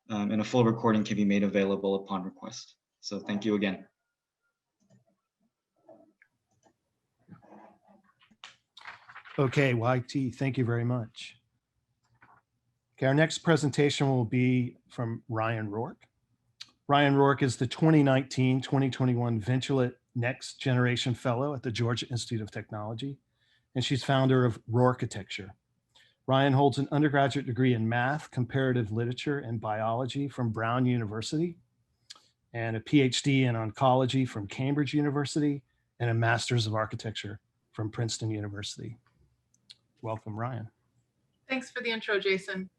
And a full recording can be made available upon request. So thank you again. Okay, YT, thank you very much. Okay, our next presentation will be from Ryan Roark. Ryan Roark is the 2019-2021 Ventulett Next Generation Fellow at the Georgia Institute of Technology, and she's founder of Roarchitecture. Ryan holds an undergraduate degree in math, comparative literature, and biology from Brown University, and a PhD in oncology from Cambridge University, and a master's of architecture from Princeton University. Welcome, Ryan. Thanks for the intro, Jason.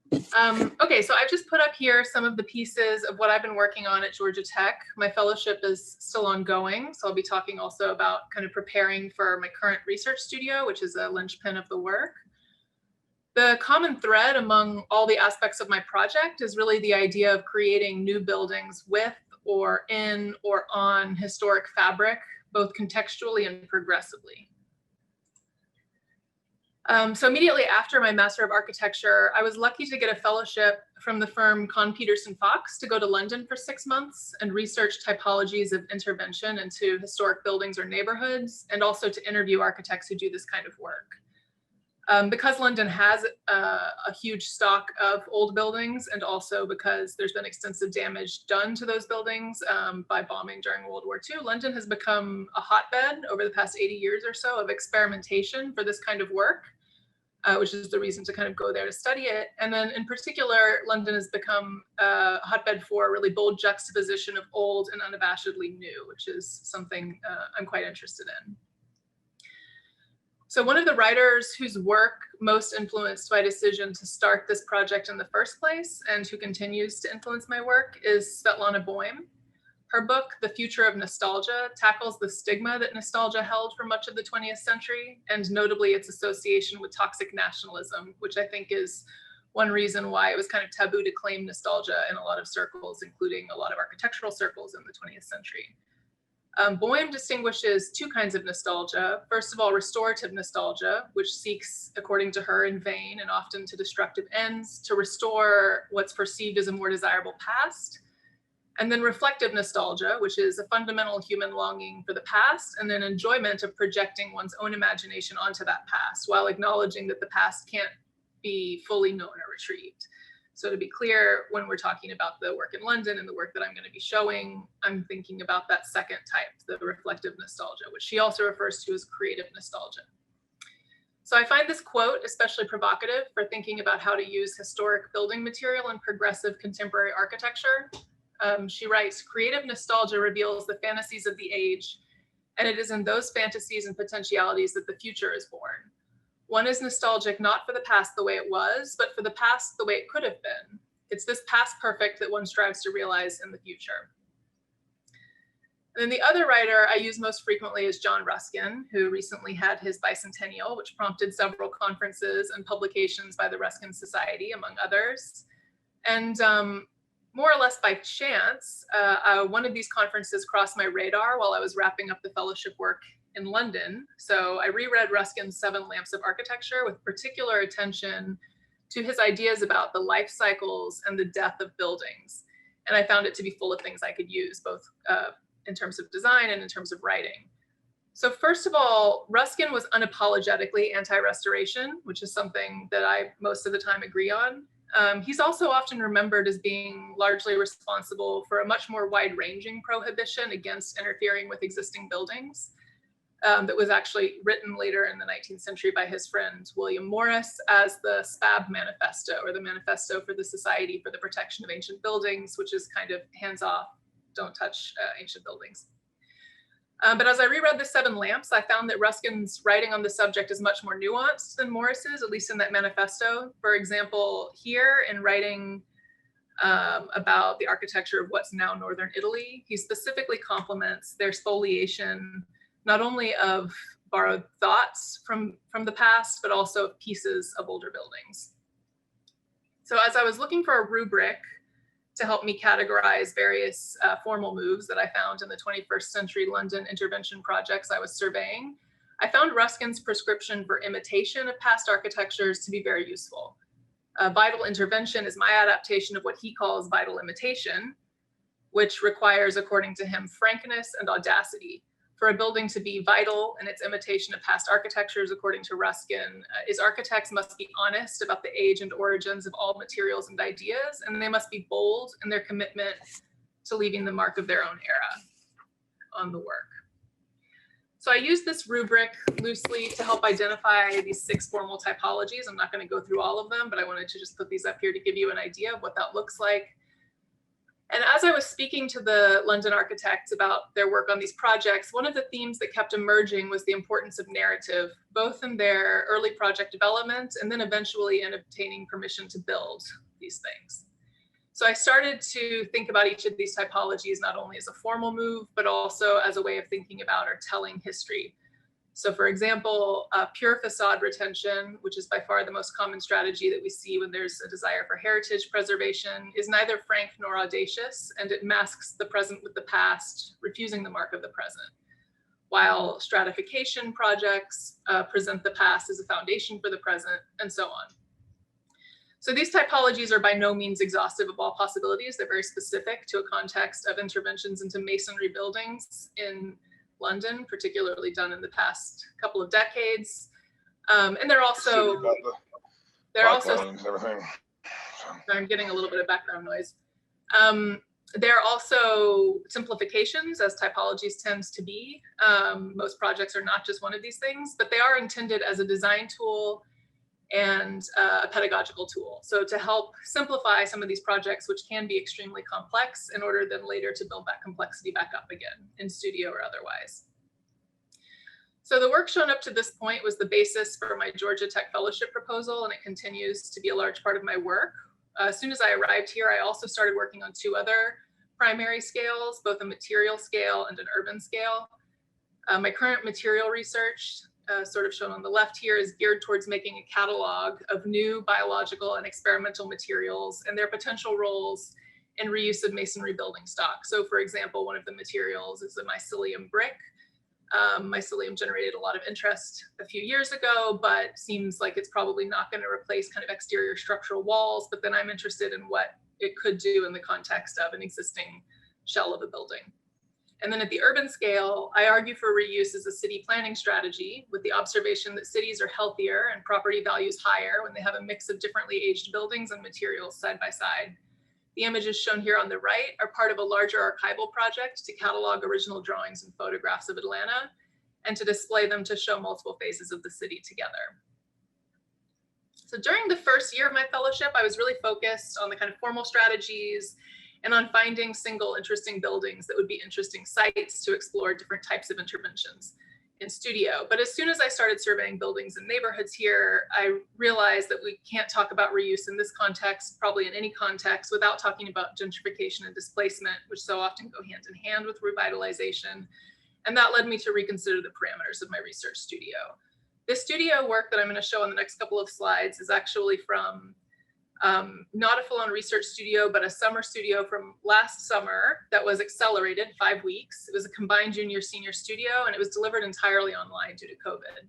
Okay, so I've just put up here some of the pieces of what I've been working on at Georgia Tech. My fellowship is still ongoing, so I'll be talking also about kind of preparing for my current research studio, which is a linchpin of the work. The common thread among all the aspects of my project is really the idea of creating new buildings with or in or on historic fabric, both contextually and progressively. So immediately after my Master of Architecture, I was lucky to get a fellowship from the firm Kohn Pedersen Fox to go to London for 6 months and research typologies of intervention into historic buildings or neighborhoods, and also to interview architects who do this kind of work. Because London has a huge stock of old buildings, and also because there's been extensive damage done to those buildings by bombing during World War II, London has become a hotbed over the past 80 years or so of experimentation for this kind of work, which is the reason to kind of go there to study it. And then in particular, London has become a hotbed for a really bold juxtaposition of old and unabashedly new, which is something I'm quite interested in. So one of the writers whose work most influenced my decision to start this project in the first place, and who continues to influence my work, is Svetlana Boym. Her book, The Future of Nostalgia, tackles the stigma that nostalgia held for much of the 20th century, and notably its association with toxic nationalism, which I think is one reason why it was kind of taboo to claim nostalgia in a lot of circles, including a lot of architectural circles in the 20th century. Boym distinguishes two kinds of nostalgia. First of all, restorative nostalgia, which seeks, according to her, in vain and often to destructive ends, to restore what's perceived as a more desirable past. And then reflective nostalgia, which is a fundamental human longing for the past and then enjoyment of projecting one's own imagination onto that past, while acknowledging that the past can't be fully known or retrieved. So to be clear, when we're talking about the work in London and the work that I'm going to be showing, I'm thinking about that second type, the reflective nostalgia, which she also refers to as creative nostalgia. So I find this quote especially provocative for thinking about how to use historic building material in progressive contemporary architecture. She writes, "Creative nostalgia reveals the fantasies of the age, and it is in those fantasies and potentialities that the future is born. One is nostalgic not for the past the way it was, but for the past the way it could have been. It's this past perfect that one strives to realize in the future." And then the other writer I use most frequently is John Ruskin, who recently had his bicentennial, which prompted several conferences and publications by the Ruskin Society, among others. And more or less by chance, one of these conferences crossed my radar while I was wrapping up the fellowship work in London. So I reread Ruskin's 7 Lamps of Architecture with particular attention to his ideas about the life cycles and the death of buildings. And I found it to be full of things I could use, both in terms of design and in terms of writing. So first of all, Ruskin was unapologetically anti-restoration, which is something that I most of the time agree on. He's also often remembered as being largely responsible for a much more wide-ranging prohibition against interfering with existing buildings. That was actually written later in the 19th century by his friend William Morris as the SPAB Manifesto, or the Manifesto for the Society for the Protection of Ancient Buildings, which is kind of hands-off, don't touch ancient buildings. But as I reread the 7 Lamps, I found that Ruskin's writing on the subject is much more nuanced than Morris's, at least in that manifesto. For example, here in writing about the architecture of what's now northern Italy, he specifically compliments their spoliation, not only of borrowed thoughts from the past, but also of pieces of older buildings. So as I was looking for a rubric to help me categorize various formal moves that I found in the 21st century London intervention projects I was surveying, I found Ruskin's prescription for imitation of past architectures to be very useful. Vital intervention is my adaptation of what he calls vital imitation, which requires, according to him, frankness and audacity. For a building to be vital in its imitation of past architectures, according to Ruskin, is architects must be honest about the age and origins of all materials and ideas, and they must be bold in their commitment to leaving the mark of their own era on the work. So I used this rubric loosely to help identify these 6 formal typologies. I'm not going to go through all of them, but I wanted to just put these up here to give you an idea of what that looks like. And as I was speaking to the London architects about their work on these projects, one of the themes that kept emerging was the importance of narrative, both in their early project development and then eventually in obtaining permission to build these things. So I started to think about each of these typologies not only as a formal move, but also as a way of thinking about or telling history. So for example, pure facade retention, which is by far the most common strategy that we see when there's a desire for heritage preservation, is neither frank nor audacious, and it masks the present with the past, refusing the mark of the present. While stratification projects present the past as a foundation for the present, and so on. So these typologies are by no means exhaustive of all possibilities. They're very specific to a context of interventions into masonry buildings in London, particularly done in the past couple of decades. And they're also, everything. I'm getting a little bit of background noise. They're also simplifications, as typologies tends to be. Most projects are not just one of these things, but they are intended as a design tool and a pedagogical tool. So to help simplify some of these projects, which can be extremely complex, in order then later to build that complexity back up again in studio or otherwise. So the work shown up to this point was the basis for my Georgia Tech fellowship proposal, and it continues to be a large part of my work. As soon as I arrived here, I also started working on 2 other primary scales, both a material scale and an urban scale. My current material research, sort of shown on the left here, is geared towards making a catalog of new biological and experimental materials and their potential roles in reuse of masonry building stock. So for example, one of the materials is a mycelium brick. Mycelium generated a lot of interest a few years ago, but seems like it's probably not going to replace kind of exterior structural walls. But then I'm interested in what it could do in the context of an existing shell of a building. And then at the urban scale, I argue for reuse as a city planning strategy, with the observation that cities are healthier and property values higher when they have a mix of differently aged buildings and materials side by side. The images shown here on the right are part of a larger archival project to catalog original drawings and photographs of Atlanta and to display them to show multiple phases of the city together. So during the first year of my fellowship, I was really focused on the kind of formal strategies and on finding single interesting buildings that would be interesting sites to explore different types of interventions in studio. But as soon as I started surveying buildings and neighborhoods here, I realized that we can't talk about reuse in this context, probably in any context, without talking about gentrification and displacement, which so often go hand in hand with revitalization. And that led me to reconsider the parameters of my research studio. This studio work that I'm going to show in the next couple of slides is actually from not a full-on research studio, but a summer studio from last summer that was accelerated 5 weeks. It was a combined junior-senior studio, and it was delivered entirely online due to COVID.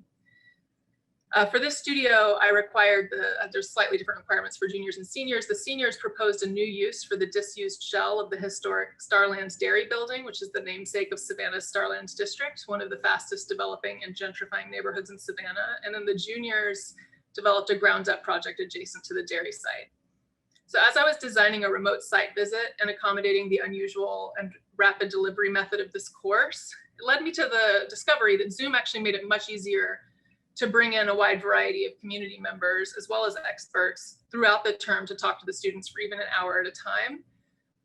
For this studio, I required there's slightly different requirements for juniors and seniors. The seniors proposed a new use for the disused shell of the historic Starlands Dairy building, which is the namesake of Savannah's Starlands district, one of the fastest developing and gentrifying neighborhoods in Savannah. And then the juniors developed a ground-up project adjacent to the dairy site. So as I was designing a remote site visit and accommodating the unusual and rapid delivery method of this course, it led me to the discovery that Zoom actually made it much easier to bring in a wide variety of community members as well as experts throughout the term to talk to the students for even an hour at a time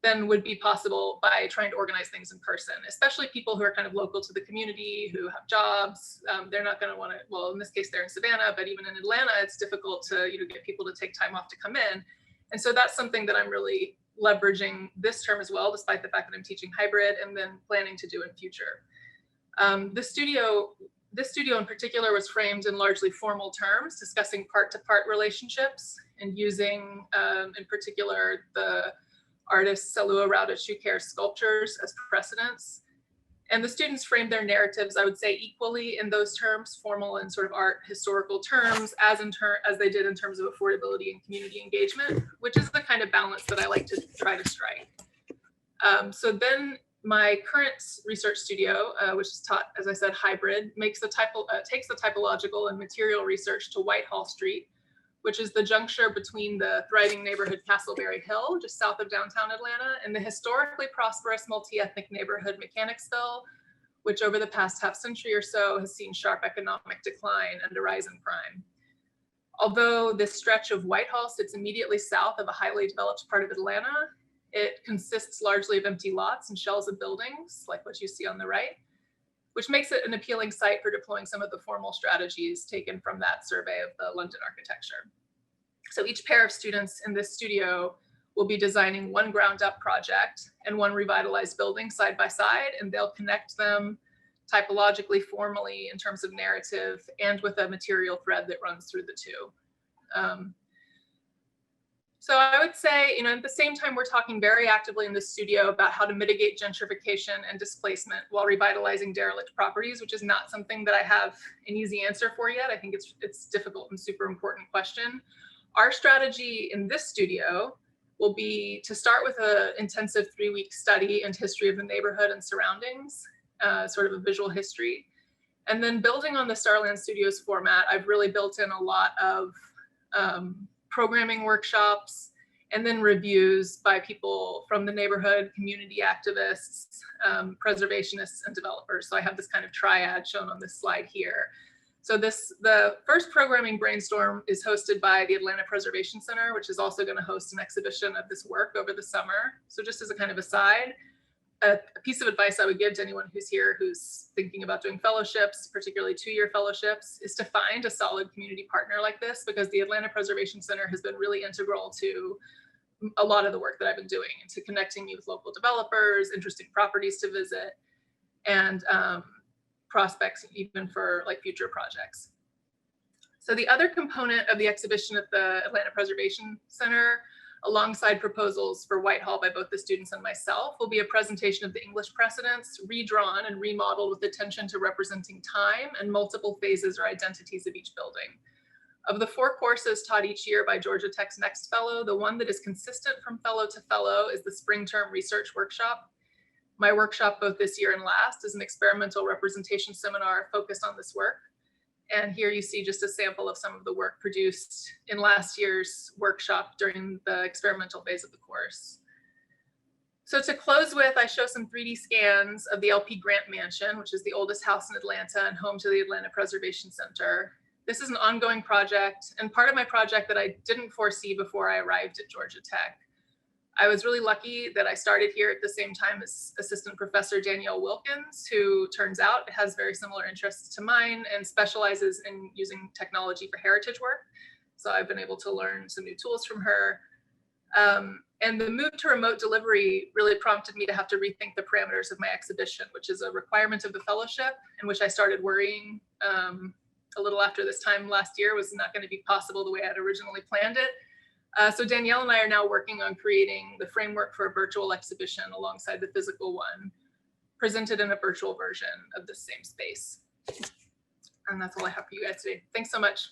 than would be possible by trying to organize things in person, especially people who are kind of local to the community, who have jobs. They're not going to want to, well, in this case, they're in Savannah, but even in Atlanta, it's difficult to get people to take time off to come in. And so that's something that I'm really leveraging this term as well, despite the fact that I'm teaching hybrid and then planning to do in future. This studio in particular was framed in largely formal terms, discussing part-to-part relationships and using, in particular, the artist Salua Rauda Shukair's sculptures as precedents. And the students framed their narratives, I would say, equally in those terms, formal and sort of art historical terms, as they did in terms of affordability and community engagement, which is the kind of balance that I like to try to strike. So then my current research studio, which is taught, as I said, hybrid, takes the typological and material research to Whitehall Street, which is the juncture between the thriving neighborhood Castleberry Hill, just south of downtown Atlanta, and the historically prosperous multi-ethnic neighborhood Mechanicsville, which over the past half century or so has seen sharp economic decline and a rise in crime. Although this stretch of Whitehall sits immediately south of a highly developed part of Atlanta, It consists largely of empty lots and shells of buildings, like what you see on the right, which makes it an appealing site for deploying some of the formal strategies taken from that survey of the London architecture. So each pair of students in this studio will be designing one ground up project and one revitalized building side by side, and they'll connect them typologically, formally, in terms of narrative, and with a material thread that runs through the two. So I would say, at the same time, we're talking very actively in the studio about how to mitigate gentrification and displacement while revitalizing derelict properties, which is not something that I have an easy answer for yet. I think it's difficult and super important question. Our strategy in this studio will be to start with an intensive 3-week study and history of the neighborhood and surroundings, sort of a visual history. And then building on the Starland Studios format, I've really built in a lot of programming workshops, and then reviews by people from the neighborhood, community activists, preservationists, and developers. So I have this kind of triad shown on this slide here. So the first programming brainstorm is hosted by the Atlanta Preservation Center, which is also going to host an exhibition of this work over the summer. So just as a kind of aside, a piece of advice I would give to anyone who's here who's thinking about doing fellowships, particularly 2-year fellowships, is to find a solid community partner like this, because the Atlanta Preservation Center has been really integral to a lot of the work that I've been doing, and to connecting me with local developers, interesting properties to visit, and prospects even for like future projects. So the other component of the exhibition at the Atlanta Preservation Center, alongside proposals for Whitehall by both the students and myself, will be a presentation of the English precedents, redrawn and remodeled with attention to representing time and multiple phases or identities of each building. Of the 4 courses taught each year by Georgia Tech's Next Fellow, the one that is consistent from fellow to fellow is the Spring Term Research Workshop. My workshop, both this year and last, is an experimental representation seminar focused on this work. And here you see just a sample of some of the work produced in last year's workshop during the experimental phase of the course. So to close with, I show some 3D scans of the LP Grant Mansion, which is the oldest house in Atlanta and home to the Atlanta Preservation Center. This is an ongoing project, and part of my project that I didn't foresee before I arrived at Georgia Tech. I was really lucky that I started here at the same time as Assistant Professor Danielle Wilkins, who turns out has very similar interests to mine and specializes in using technology for heritage work. So I've been able to learn some new tools from her. And the move to remote delivery really prompted me to have to rethink the parameters of my exhibition, which is a requirement of the fellowship, and which I started worrying a little after this time last year was not going to be possible the way I had originally planned it. So Danielle and I are now working on creating the framework for a virtual exhibition alongside the physical one, presented in a virtual version of the same space. And that's all I have for you guys today. Thanks so much.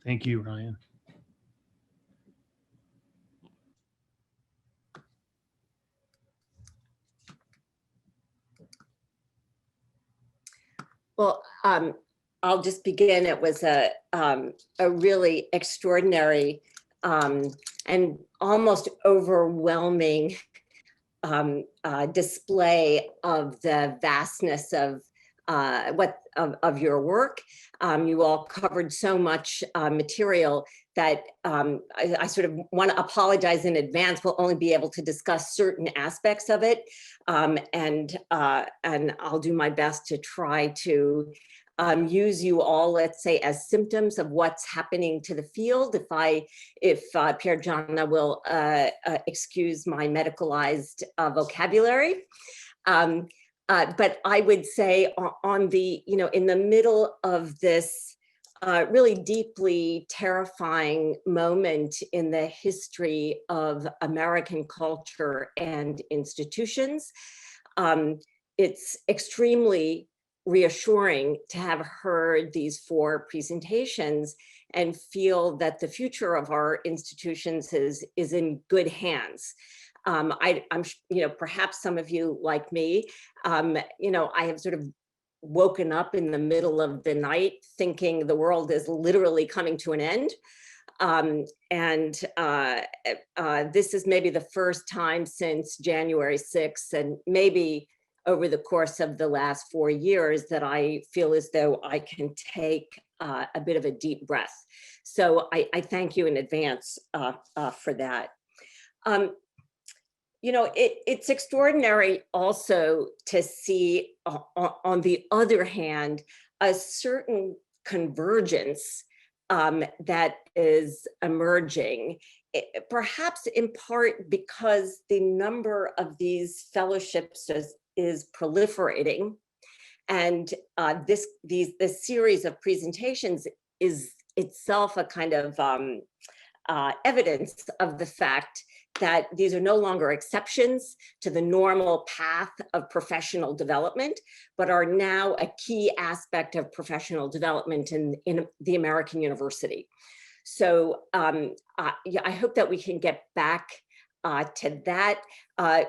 Thank you, Ryan. Well, I'll just begin. It was a really extraordinary and almost overwhelming display of the vastness of your work. You all covered so much material that I sort of want to apologize in advance. We'll only be able to discuss certain aspects of it, and I'll do my best to try to use you all, let's say, as symptoms of what's happening to the field. If Pierre Gianna will excuse my medicalized vocabulary. But I would say on the, in the middle of this really deeply terrifying moment in the history of American culture and institutions, it's extremely reassuring to have heard these 4 presentations and feel that the future of our institutions is in good hands. I'm, perhaps some of you like me, I have sort of woken up in the middle of the night thinking the world is literally coming to an end. This is maybe the first time since January 6th, and maybe over the course of the last 4 years that I feel as though I can take a bit of a deep breath. So I thank you in advance for that. You know, it's extraordinary also to see, on the other hand, a certain convergence that is emerging, perhaps in part because the number of these fellowships is proliferating. And this series of presentations is itself a kind of evidence of the fact that these are no longer exceptions to the normal path of professional development, but are now a key aspect of professional development in the American university. So yeah, I hope that we can get back to that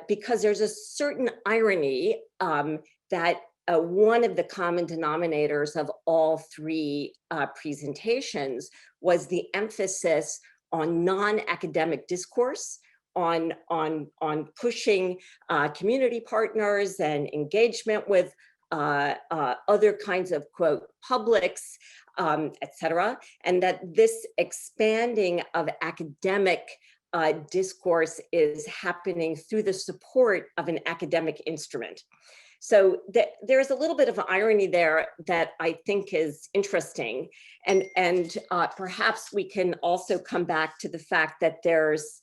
because there's a certain irony that one of the common denominators of all three presentations was the emphasis on non-academic discourse, on pushing community partners and engagement with other kinds of, quote, publics, et cetera, and that this expanding of academic discourse is happening through the support of an academic instrument. So there's a little bit of an irony there that I think is interesting. And perhaps we can also come back to the fact that there's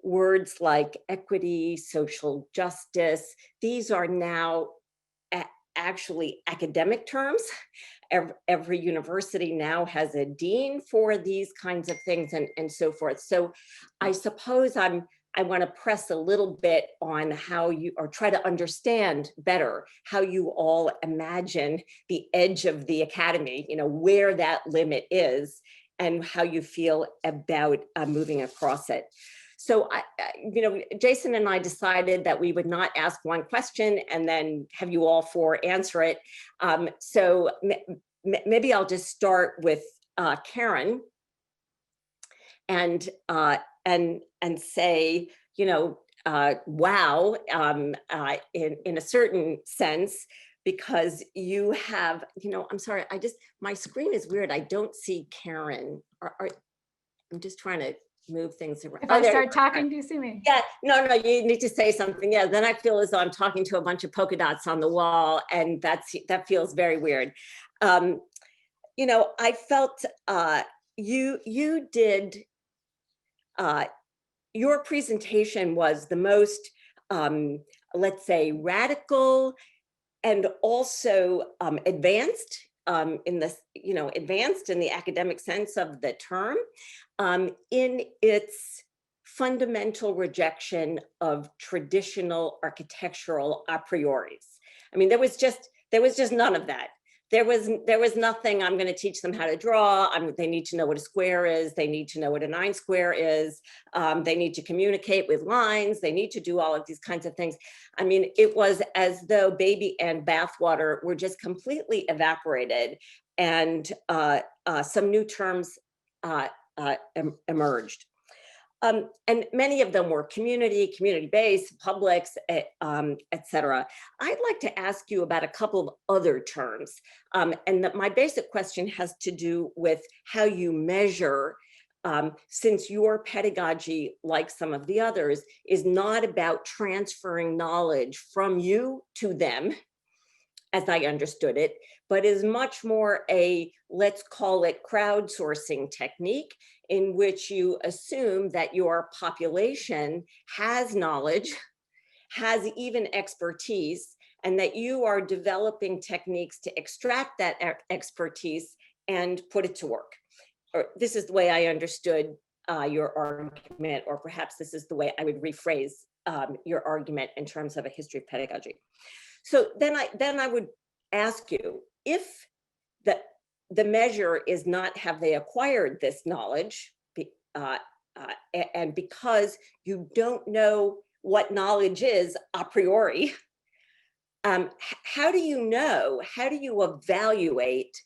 words like equity, social justice. These are now actually academic terms. Every university now has a dean for these kinds of things and so forth. So I suppose I want to press a little bit on how you, or try to understand better how you all imagine the edge of the academy, you know, where that limit is and how you feel about moving across it. So, you know, Jason and I decided that we would not ask one question and then have you all four answer it. So maybe I'll just start with Karen and say, you know, wow, in a certain sense, because you have, you know, I'm sorry, my screen is weird. I don't see Karen. I'm just trying to move things around. If I start talking, do you see me? Yeah, no, you need to say something. Yeah, then I feel as though I'm talking to a bunch of polka dots on the wall, and that feels very weird. You know, I felt you did, your presentation was the most, let's say, radical and also advanced in the, you know, advanced in the academic sense of the term, in its fundamental rejection of traditional architectural a prioris. I mean, there was just none of that. There was nothing, I'm going to teach them how to draw. They need to know what a square is. They need to know what a 9 square is. They need to communicate with lines. They need to do all of these kinds of things. I mean, it was as though baby and bathwater were just completely evaporated, and some new terms emerged. And many of them were community-based, publics, et cetera. I'd like to ask you about a couple of other terms. And my basic question has to do with how you measure, since your pedagogy, like some of the others, is not about transferring knowledge from you to them, as I understood it, but is much more a, let's call it, crowdsourcing technique, in which you assume that your population has knowledge, has even expertise, and that you are developing techniques to extract that expertise and put it to work. Or this is the way I understood your argument, or perhaps this is the way I would rephrase your argument in terms of a history of pedagogy. So then I would ask you, if the measure is not have they acquired this knowledge, and because you don't know what knowledge is a priori, how do you know, how do you evaluate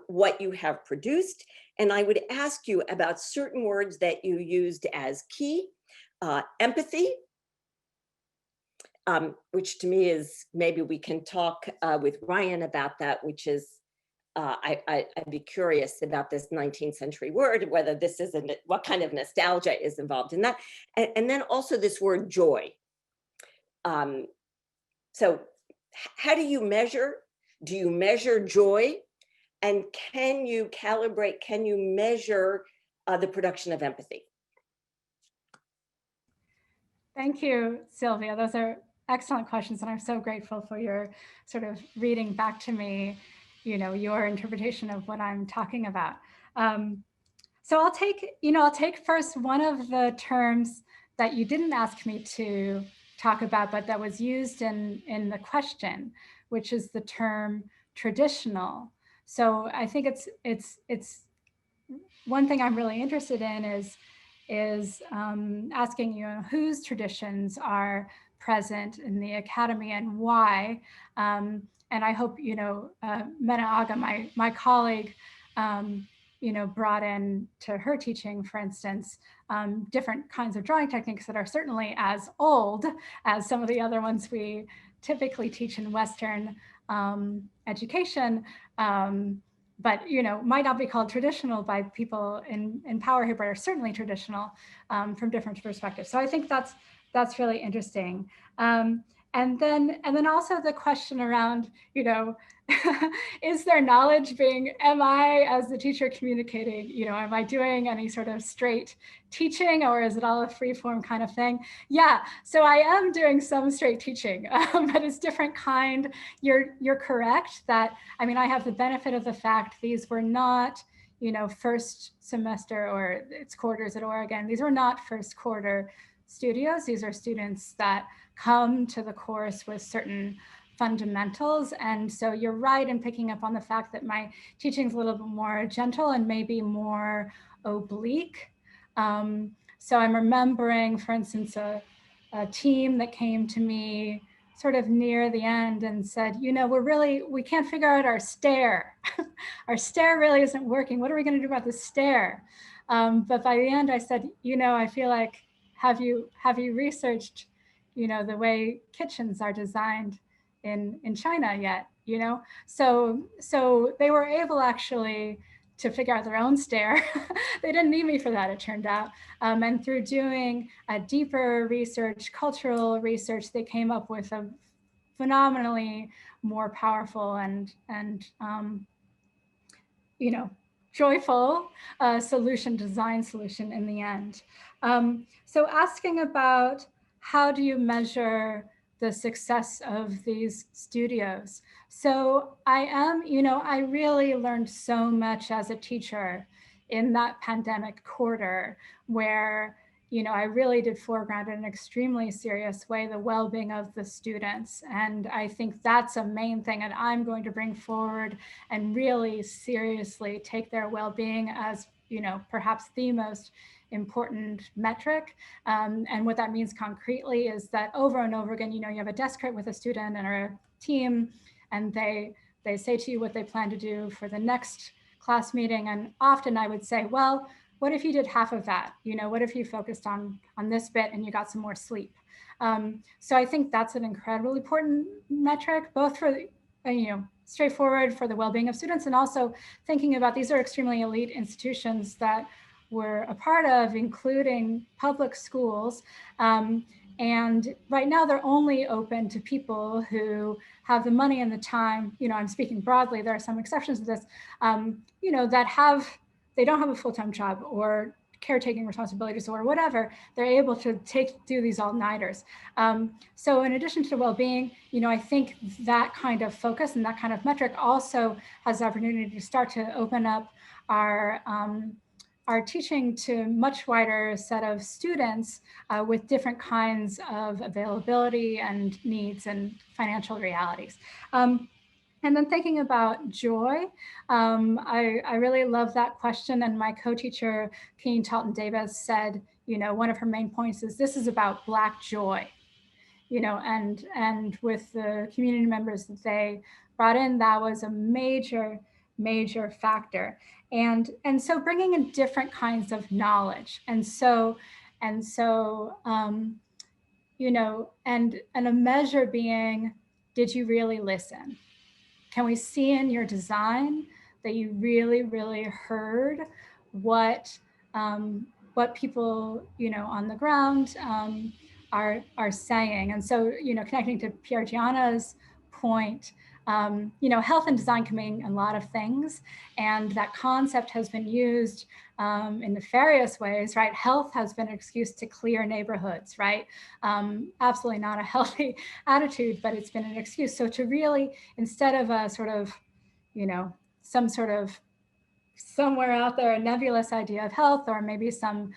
what you have produced? And I would ask you about certain words that you used as key, empathy, which to me is, maybe we can talk with Ryan about that, which is, I'd be curious about this 19th century word, whether this is, what kind of nostalgia is involved in that. And then also this word joy. So how do you measure? Do you measure joy? And can you calibrate, can you measure the production of empathy? Thank you, Sylvia. Those are excellent questions, and I'm so grateful for your sort of reading back to me, you know, your interpretation of what I'm talking about. So I'll take first one of the terms that you didn't ask me to talk about, but that was used in the question, which is the term traditional. So I think it's one thing I'm really interested in is asking, you know, whose traditions are present in the academy and why. And I hope, you know, Mazzocca, my colleague, you know, brought in to her teaching, for instance, different kinds of drawing techniques that are certainly as old as some of the other ones we typically teach in Western education. But, you know, might not be called traditional by people in power here, but are certainly traditional from different perspectives. So I think that's really interesting. And then also the question around, you know, is there knowledge am I as the teacher communicating, you know, am I doing any sort of straight teaching, or is it all a free form kind of thing? Yeah, so I am doing some straight teaching, but it's different kind. You're correct that, I mean, I have the benefit of the fact these were not, you know, first semester or it's quarters at Oregon. These were not first quarter studios. These are students that come to the course with certain fundamentals. And so you're right in picking up on the fact that my teaching is a little bit more gentle and maybe more oblique. So I'm remembering, for instance, a team that came to me sort of near the end and said, you know, we can't figure out our stair. Our stair really isn't working. What are we going to do about the stair? But by the end I said, you know, I feel like, have you researched, you know, the way kitchens are designed in China yet, you know? So they were able actually to figure out their own stair. They didn't need me for that, it turned out. And through doing a deeper research, cultural research, they came up with a phenomenally more powerful and you know, joyful design solution in the end. So asking about how do you measure the success of these studios? So I really learned so much as a teacher in that pandemic quarter where, you know, I really did foreground in an extremely serious way the well-being of the students. And I think that's a main thing that I'm going to bring forward and really seriously take their well-being as, you know, perhaps the most important metric. And what that means concretely is that over and over again, you know, you have a desk with a student and a team, and they say to you what they plan to do for the next class meeting. And often I would say, well, what if you did half of that? You know, what if you focused on this bit and you got some more sleep? So I think that's an incredibly important metric, both for, you know, straightforward for the well-being of students, and also thinking about these are extremely elite institutions that we're a part of, including public schools. And right now they're only open to people who have the money and the time. You know, I'm speaking broadly, there are some exceptions to this, you know, that they don't have a full-time job or caretaking responsibilities or whatever, they're able to do these all-nighters. So in addition to well-being, you know, I think that kind of focus and that kind of metric also has the opportunity to start to open up our teaching to a much wider set of students with different kinds of availability and needs and financial realities. And then thinking about joy, I really love that question. And my co-teacher, Keen Talton Davis, said, you know, one of her main points is this is about Black joy, you know, and with the community members that they brought in, that was a major factor. And so bringing in different kinds of knowledge. And so, you you know, and a measure being, did you really listen? Can we see in your design that you really, really heard what people, you know, on the ground are saying? And so, you know, connecting to Pierre Gianna's point, you know, health and design can mean a lot of things, and that concept has been used in nefarious ways, right? Health has been an excuse to clear neighborhoods, right? Absolutely not a healthy attitude, but it's been an excuse. So to really, instead of a sort of, you know, some sort of somewhere out there, a nebulous idea of health, or maybe some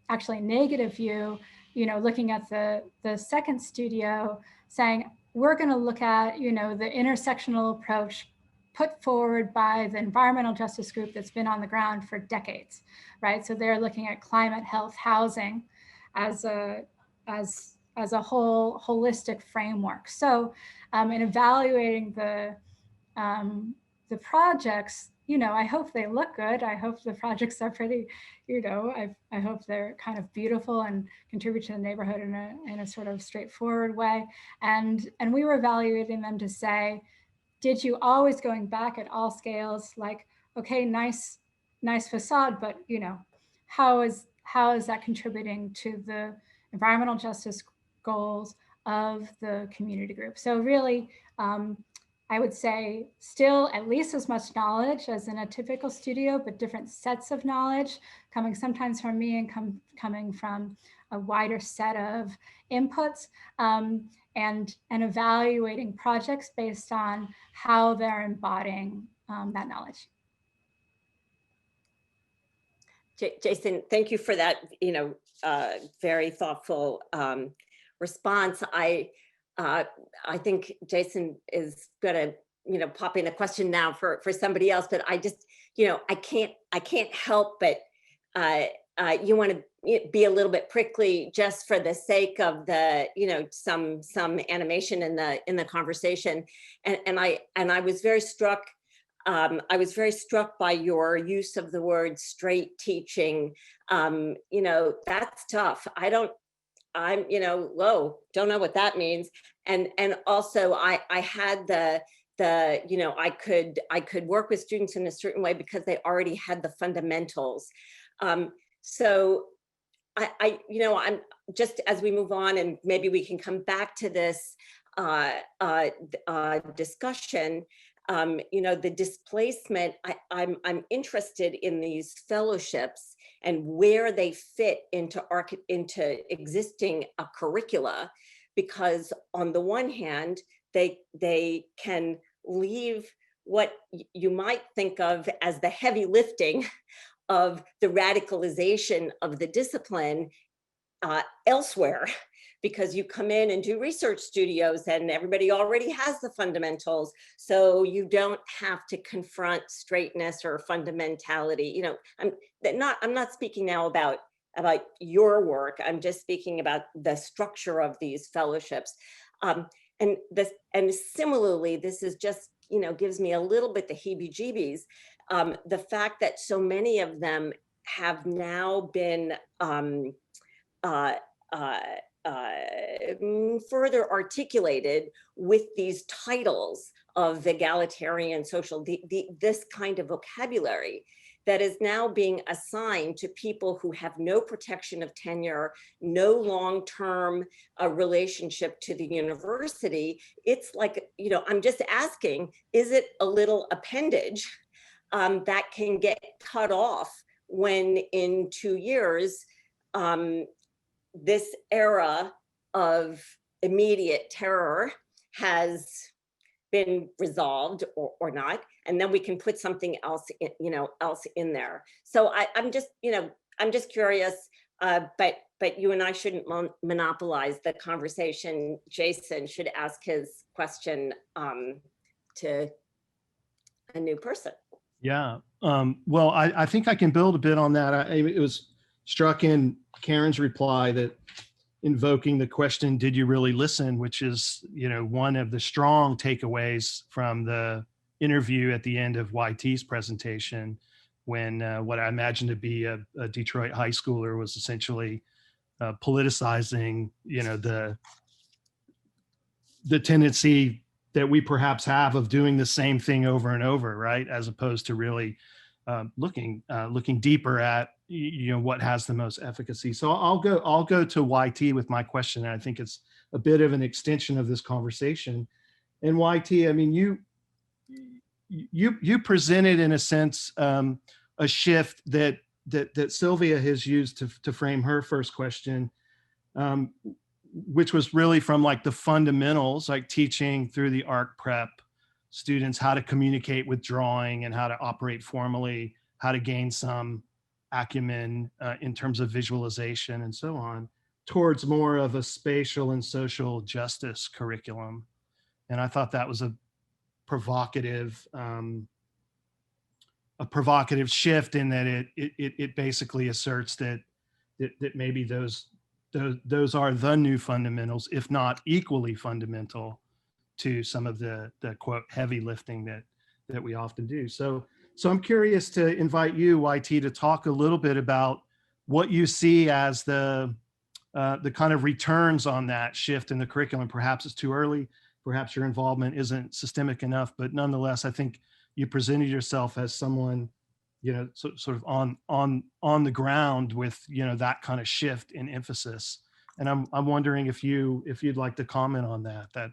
actually negative view, you know, looking at the second studio, saying, we're going to look at, you know, the intersectional approach put forward by the environmental justice group that's been on the ground for decades, right? So they're looking at climate, health, housing as a whole holistic framework. So in evaluating the projects, you know, I hope they look good. I hope the projects are pretty, you know, I hope they're kind of beautiful and contribute to the neighborhood in a sort of straightforward way. And we were evaluating them to say, did you always, going back at all scales, like, okay, nice facade, but, you know, how is that contributing to the environmental justice goals of the community group? So really, I would say still at least as much knowledge as in a typical studio, but different sets of knowledge coming sometimes from me and coming from a wider set of inputs, and evaluating projects based on how they're embodying that knowledge. Jason, thank you for that, you know, very thoughtful response. I think Jason is gonna, you know, pop in a question now for somebody else, but I just, you know, I can't help but you want to be a little bit prickly just for the sake of the, you know, some animation in the conversation, and I was very struck. I was very struck by your use of the word straight teaching. You know, that's tough. I'm, you know, whoa, don't know what that means. And also I had the, you know, I could work with students in a certain way because they already had the fundamentals. So you know, I'm just, as we move on, and maybe we can come back to this discussion, you know, the displacement, I'm interested in these fellowships and where they fit into existing curricula, because on the one hand, they can leave what you might think of as the heavy lifting of the radicalization of the discipline elsewhere, because you come in and do research studios and everybody already has the fundamentals, so you don't have to confront straightness or fundamentality. You know, I'm not speaking now about your work. I'm just speaking about the structure of these fellowships, and similarly, this is just, you know, gives me a little bit the heebie-jeebies. The fact that so many of them have now been further articulated with these titles of egalitarian, social, this kind of vocabulary that is now being assigned to people who have no protection of tenure, no long-term relationship to the university. It's like, you know, I'm just asking, is it a little appendage that can get cut off when in 2 years, this era of immediate terror has been resolved or not, and then we can put something else in, you know, in there. So I'm just, you know, I'm just curious, but you and I shouldn't monopolize the conversation. Jason should ask his question to a new person. Yeah. Well, I think I can build a bit on that. It was struck in Karen's reply that invoking the question, did you really listen, which is, you know, one of the strong takeaways from the interview at the end of YT's presentation, when what I imagine to be a Detroit high schooler was essentially politicizing, the tendency that we perhaps have of doing the same thing over and over, right? As opposed to really looking deeper at what has the most efficacy. So I'll go to YT with my question. And I think it's a bit of an extension of this conversation. And YT, I mean, you presented in a sense a shift that Sylvia has used to frame her first question, which was really from like the fundamentals, like teaching through the ARC prep students how to communicate with drawing and how to operate formally, how to gain some acumen in terms of visualization and so on, towards more of a spatial and social justice curriculum. And I thought that was a provocative shift in that it basically asserts that maybe those are the new fundamentals, if not equally fundamental to some of the quote heavy lifting that we often do. So I'm curious to invite you, YT, to talk a little bit about what you see as the kind of returns on that shift in the curriculum. Perhaps it's too early, perhaps your involvement isn't systemic enough, but nonetheless, I think you presented yourself as someone, sort of on the ground with, that kind of shift in emphasis. And I'm wondering if you'd like to comment on that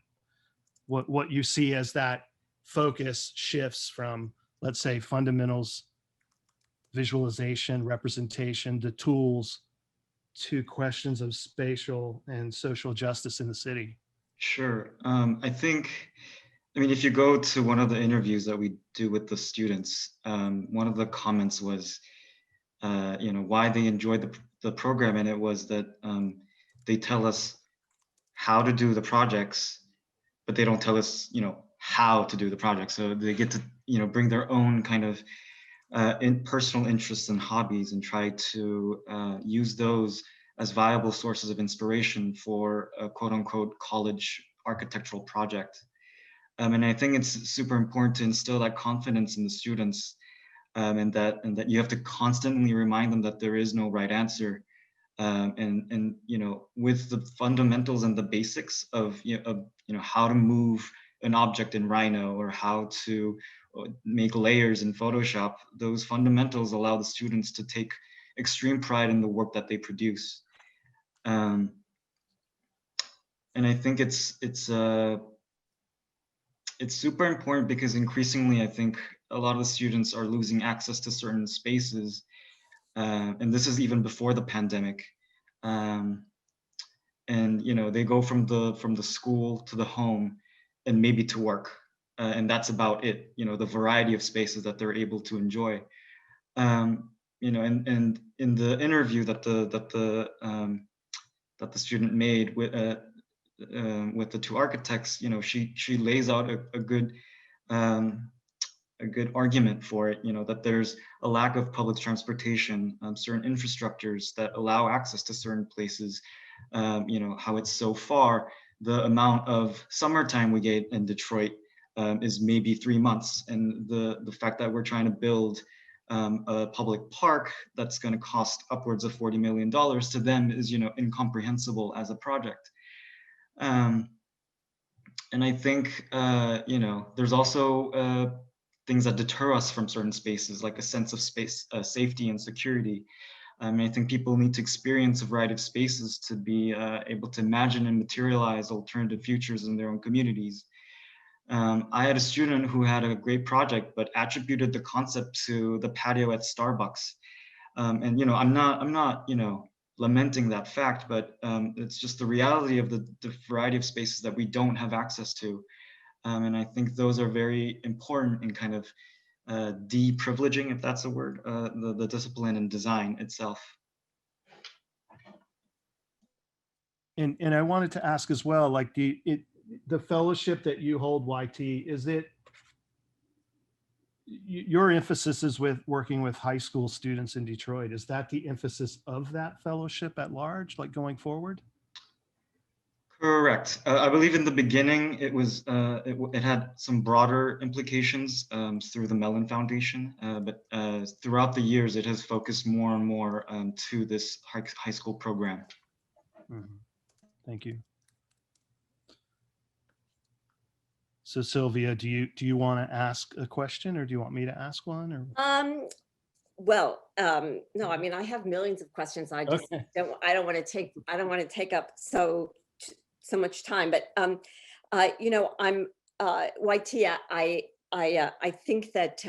what you see as that focus shifts from, let's say, fundamentals, visualization, representation, the tools, to questions of spatial and social justice in the city. Sure. I mean, if you go to one of the interviews that we do with the students, one of the comments was, why they enjoyed the program. And it was that they tell us how to do the projects, but they don't tell us, how to do the project. So they get to, bring their own kind of personal interests and hobbies and try to use those as viable sources of inspiration for a quote unquote college architectural project. And I think it's super important to instill that confidence in the students, and that you have to constantly remind them that there is no right answer. And with the fundamentals and the basics of how to move an object in Rhino or how to make layers in Photoshop, those fundamentals allow the students to take extreme pride in the work that they produce. And I think it's super important because increasingly I think a lot of the students are losing access to certain spaces. And this is even before the pandemic. And they go from the school to the home and maybe to work. And that's about it, the variety of spaces that they're able to enjoy. And in the interview that the student made with the two architects, she lays out a good argument for it, that there's a lack of public transportation, certain infrastructures that allow access to certain places, how it's so far, the amount of summertime we get in Detroit is maybe 3 months. And the fact that we're trying to build a public park that's going to cost upwards of $40 million to them is, incomprehensible as a project. And I think, there's also things that deter us from certain spaces, like a sense of space, safety and security. I think people need to experience a variety of spaces to be able to imagine and materialize alternative futures in their own communities. I had a student who had a great project, but attributed the concept to the patio at Starbucks. And I'm not lamenting that fact, but it's just the reality of the variety of spaces that we don't have access to. And I think those are very important in kind of de-privileging, if that's a word, the discipline and design itself. And I wanted to ask as well, like the fellowship that you hold, YT, is it, your emphasis is with working with high school students in Detroit. Is that the emphasis of that fellowship at large, like going forward? Correct. I believe in the beginning it was it had some broader implications through the Mellon Foundation, but throughout the years it has focused more and more to this high school program. Thank you. So Sylvia, do you want to ask a question, or do you want me to ask one? Or No, I mean, I have millions of questions. I just Okay. don't want to take up so much time, but you know, I'm YT. I think that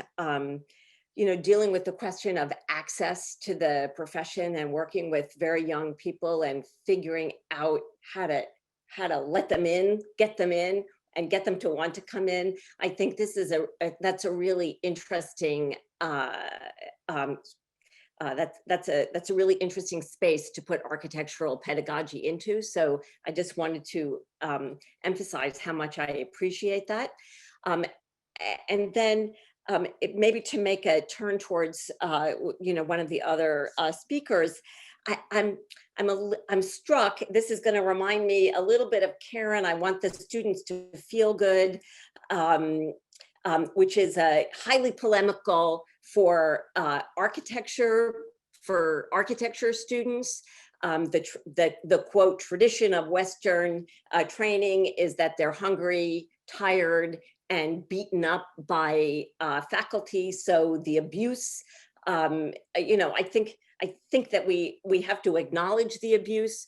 you know, dealing with the question of access to the profession and working with very young people and figuring out how to let them in, get them in, and get them to want to come in. I think this is that's a really interesting that's a really interesting space to put architectural pedagogy into. So I just wanted to emphasize how much I appreciate that. And then maybe to make a turn towards you know, one of the other speakers, I'm struck. This is going to remind me a little bit of Karen. I want the students to feel good, which is a highly polemical for architecture students. The quote tradition of Western training is that they're hungry, tired, and beaten up by faculty. So the abuse, you know, I think that we have to acknowledge the abuse.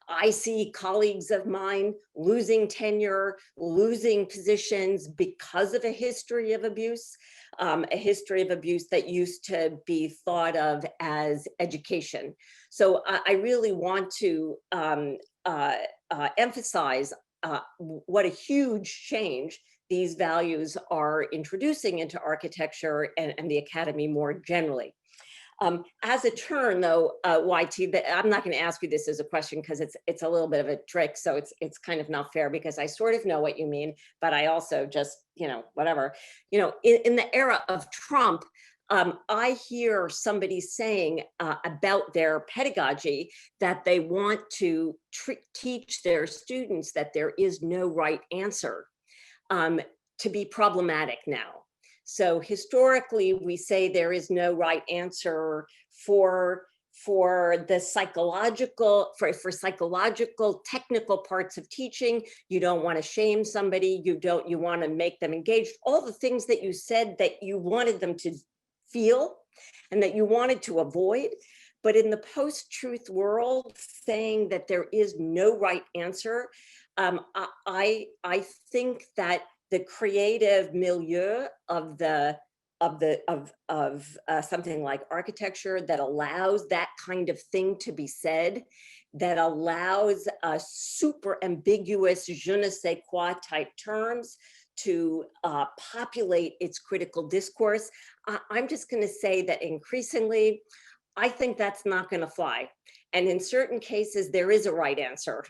I see colleagues of mine losing tenure, losing positions because of a history of abuse that used to be thought of as education. So I really want to emphasize what a huge change these values are introducing into architecture and the academy more generally. As a turn, though, YT, I'm not going to ask you this as a question because it's a little bit of a trick, so it's kind of not fair because I sort of know what you mean, but I also just, you know, whatever. You know, in the era of Trump, I hear somebody saying about their pedagogy that they want to teach their students that there is no right answer, to be problematic now. So historically, we say there is no right answer for the psychological, for psychological, technical parts of teaching. You don't want to shame somebody. You want to make them engaged. All the things that you said that you wanted them to feel and that you wanted to avoid. But in the post-truth world, saying that there is no right answer, I think that the creative milieu of something like architecture that allows that kind of thing to be said, that allows super ambiguous je ne sais quoi type terms to populate its critical discourse. I'm just going to say that increasingly, I think that's not going to fly. And in certain cases, there is a right answer.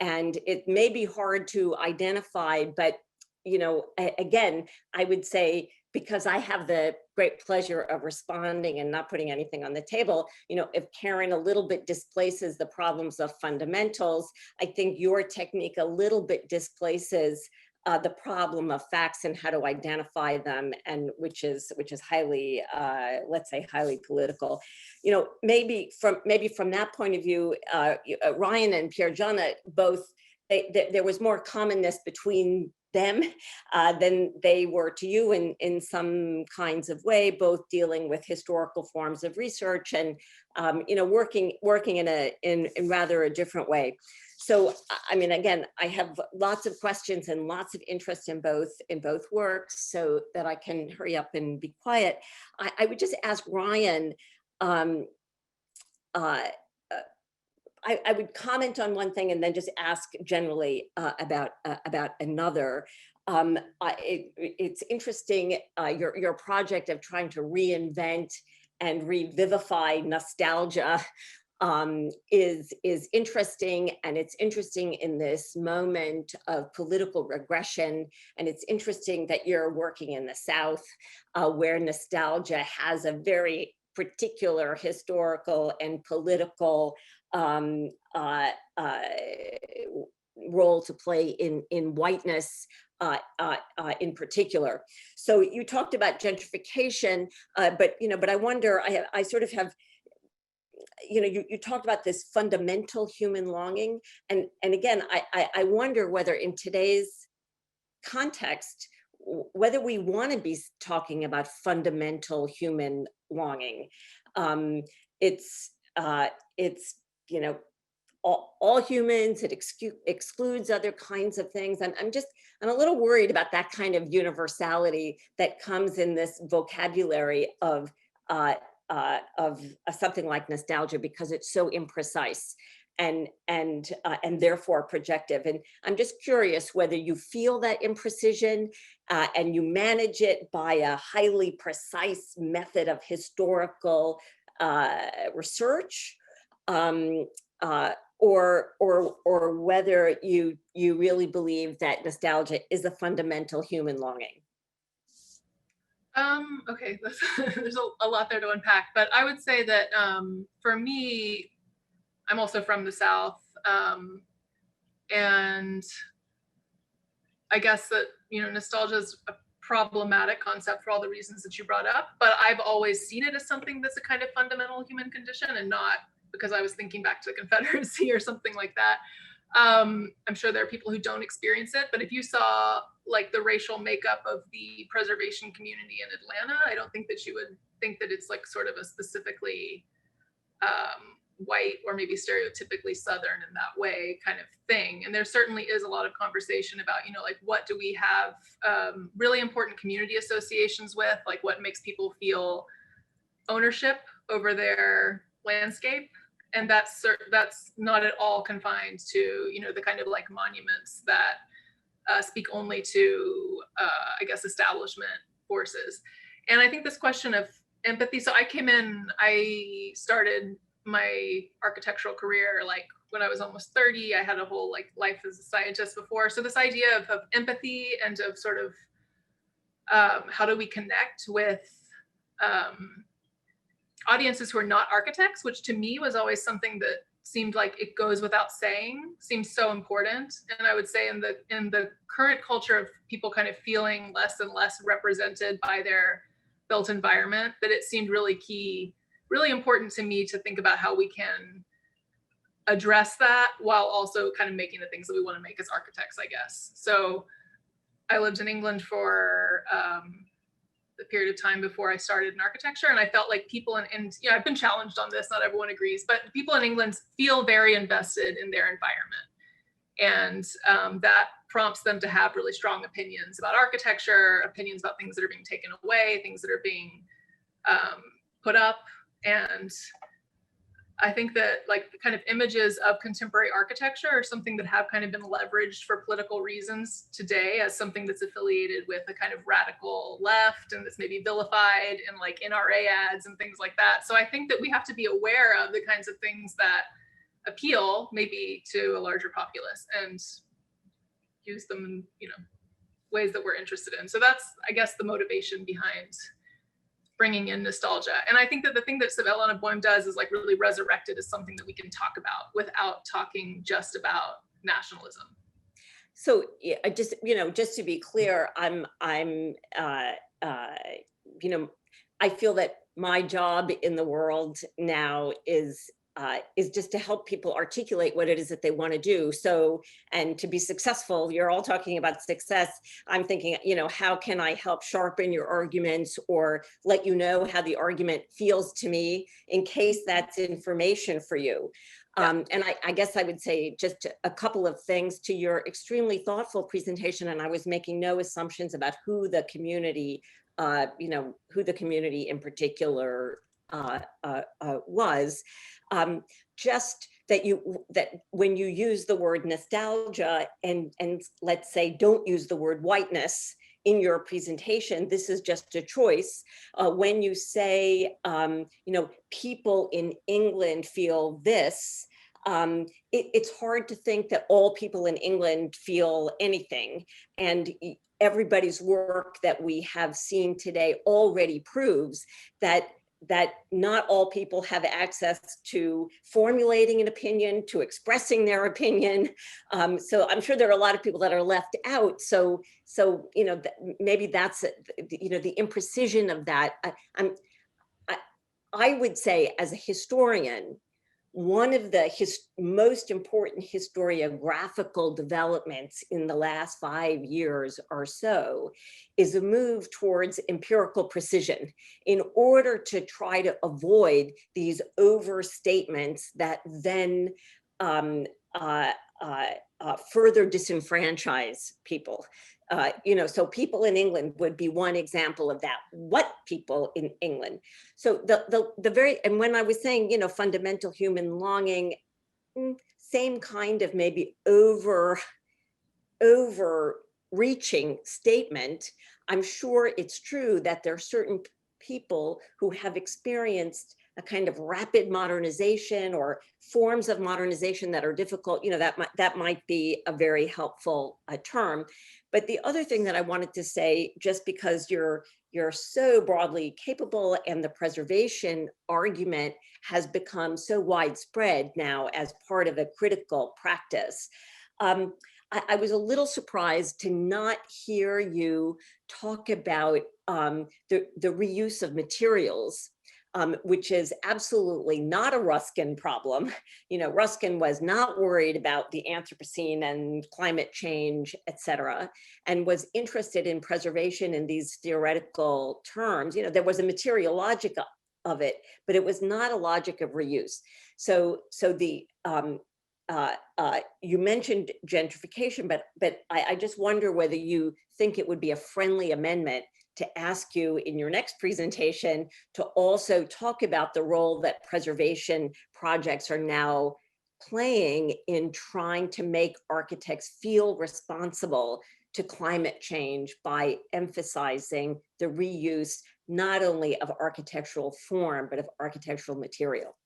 And it may be hard to identify, but you know, again, I would say, because I have the great pleasure of responding and not putting anything on the table, you know, if Karen a little bit displaces the problems of fundamentals, I think your technique a little bit displaces the problem of facts and how to identify them, and which is highly, let's say, highly political. You know, maybe from that point of view, Ryan and Piergianna both, there was more commonness between them than they were to you in some kinds of way, both dealing with historical forms of research and you know, working in rather a different way. So I mean, again, I have lots of questions and lots of interest in both works, so that I can hurry up and be quiet. I would just ask Ryan, I would comment on one thing and then just ask generally about another. It's interesting, your project of trying to reinvent and revivify nostalgia is interesting, and it's interesting in this moment of political regression. And it's interesting that you're working in the South, where nostalgia has a very particular historical and political role to play in whiteness in particular. So you talked about gentrification, but I wonder, I sort of have, you talked about this fundamental human longing, and again, I wonder whether in today's context, whether we want to be talking about fundamental human longing. It's all humans. It excludes other kinds of things. I'm a little worried about that kind of universality that comes in this vocabulary of something like nostalgia, because it's so imprecise and therefore projective. And I'm just curious whether you feel that imprecision and you manage it by a highly precise method of historical research, or whether you really believe that nostalgia is a fundamental human longing. Okay, there's a lot there to unpack, but I would say that for me, I'm also from the South, and I guess that, nostalgia is a problematic concept for all the reasons that you brought up, but I've always seen it as something that's a kind of fundamental human condition, and not because I was thinking back to the Confederacy or something like that. I'm sure there are people who don't experience it, but if you saw like the racial makeup of the preservation community in Atlanta, I don't think that you would think that it's like sort of a specifically white or maybe stereotypically Southern in that way kind of thing. And there certainly is a lot of conversation about, like what do we have really important community associations with, like what makes people feel ownership over their landscape. And that's not at all confined to, the kind of like monuments that speak only to, I guess, establishment forces. And I think this question of empathy, so I started my architectural career like when I was almost 30. I had a whole like life as a scientist before. So this idea of empathy and of sort of how do we connect with audiences who are not architects, which to me was always something that seemed like it goes without saying, seems so important. And I would say in the current culture of people kind of feeling less and less represented by their built environment, that it seemed really key, really important to me to think about how we can address that while also kind of making the things that we want to make as architects, I guess. So I lived in England for the period of time before I started in architecture. And I felt like people and I've been challenged on this, not everyone agrees, but people in England feel very invested in their environment. And that prompts them to have really strong opinions about architecture, opinions about things that are being taken away, things that are being put up. And I think that like the kind of images of contemporary architecture are something that have kind of been leveraged for political reasons today as something that's affiliated with a kind of radical left and that's maybe vilified in like NRA ads and things like that. So I think that we have to be aware of the kinds of things that appeal maybe to a larger populace and use them in, ways that we're interested in. So that's, I guess, the motivation behind bringing in nostalgia. And I think that the thing that Svetlana Boym does is like really resurrect it as something that we can talk about without talking just about nationalism. So just to be clear, I feel that my job in the world now is just to help people articulate what it is that they want to do. So, and to be successful, you're all talking about success. I'm thinking, how can I help sharpen your arguments or let you know how the argument feels to me in case that's information for you. Yeah. And I guess I would say just a couple of things to your extremely thoughtful presentation. And I was making no assumptions about who the community, who the community in particular was. Just that when you use the word nostalgia and let's say don't use the word whiteness in your presentation, this is just a choice. When you say, people in England feel this, it's hard to think that all people in England feel anything. And everybody's work that we have seen today already proves that not all people have access to formulating an opinion, to expressing their opinion. So I'm sure there are a lot of people that are left out. So maybe that's the imprecision of that. I would say as a historian, one of the most important historiographical developments in the last 5 years or so is a move towards empirical precision in order to try to avoid these overstatements that then further disenfranchise people. So people in England would be one example of that. What people in England? So and when I was saying, fundamental human longing, same kind of maybe overreaching statement. I'm sure it's true that there are certain people who have experienced a kind of rapid modernization or forms of modernization that are difficult. That might be a very helpful term. But the other thing that I wanted to say, just because you're so broadly capable and the preservation argument has become so widespread now as part of a critical practice, I was a little surprised to not hear you talk about the reuse of materials, which is absolutely not a Ruskin problem. Ruskin was not worried about the Anthropocene and climate change, et cetera, and was interested in preservation in these theoretical terms. There was a material logic of it, but it was not a logic of reuse. So you mentioned gentrification, but I just wonder whether you think it would be a friendly amendment to ask you in your next presentation to also talk about the role that preservation projects are now playing in trying to make architects feel responsible to climate change by emphasizing the reuse not only of architectural form, but of architectural material.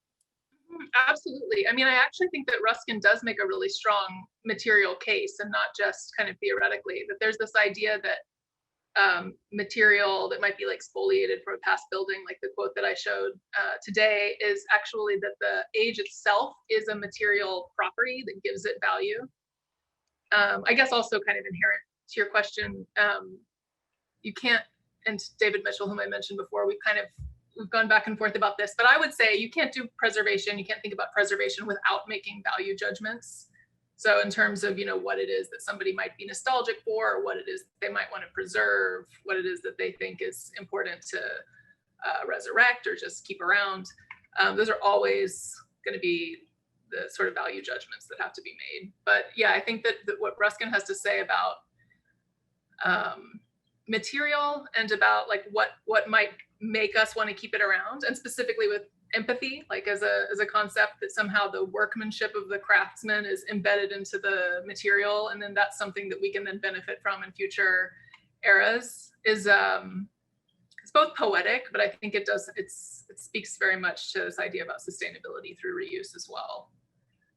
Absolutely. I mean, I actually think that Ruskin does make a really strong material case, and not just kind of theoretically, that there's this idea that material that might be like spoliated from a past building, like the quote that I showed today, is actually that the age itself is a material property that gives it value. I guess also kind of inherent to your question, you can't, and David Mitchell, whom I mentioned before, we've gone back and forth about this, but I would say you can't do preservation, you can't think about preservation without making value judgments. So in terms of, what it is that somebody might be nostalgic for, or what it is they might want to preserve, what it is that they think is important to resurrect or just keep around, those are always going to be the sort of value judgments that have to be made. But yeah, I think that what Ruskin has to say about material and about like what might make us want to keep it around, and specifically with empathy, like as a concept that somehow the workmanship of the craftsman is embedded into the material, and then that's something that we can then benefit from in future eras, is it's both poetic, but I think it speaks very much to this idea about sustainability through reuse as well.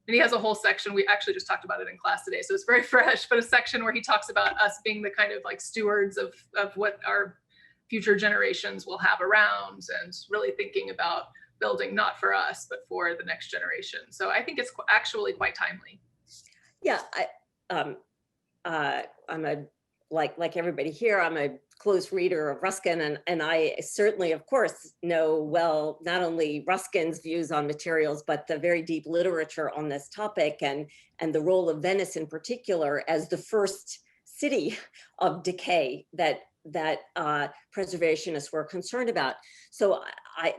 And he has a whole section, we actually just talked about it in class today, so it's very fresh, but a section where he talks about us being the kind of like stewards of what our future generations will have around, and really thinking about building not for us, but for the next generation. So I think it's actually quite timely. Yeah, I'm like everybody here, I'm a close reader of Ruskin, and I certainly, of course, know well not only Ruskin's views on materials, but the very deep literature on this topic, and the role of Venice in particular as the first city of decay that preservationists were concerned about. So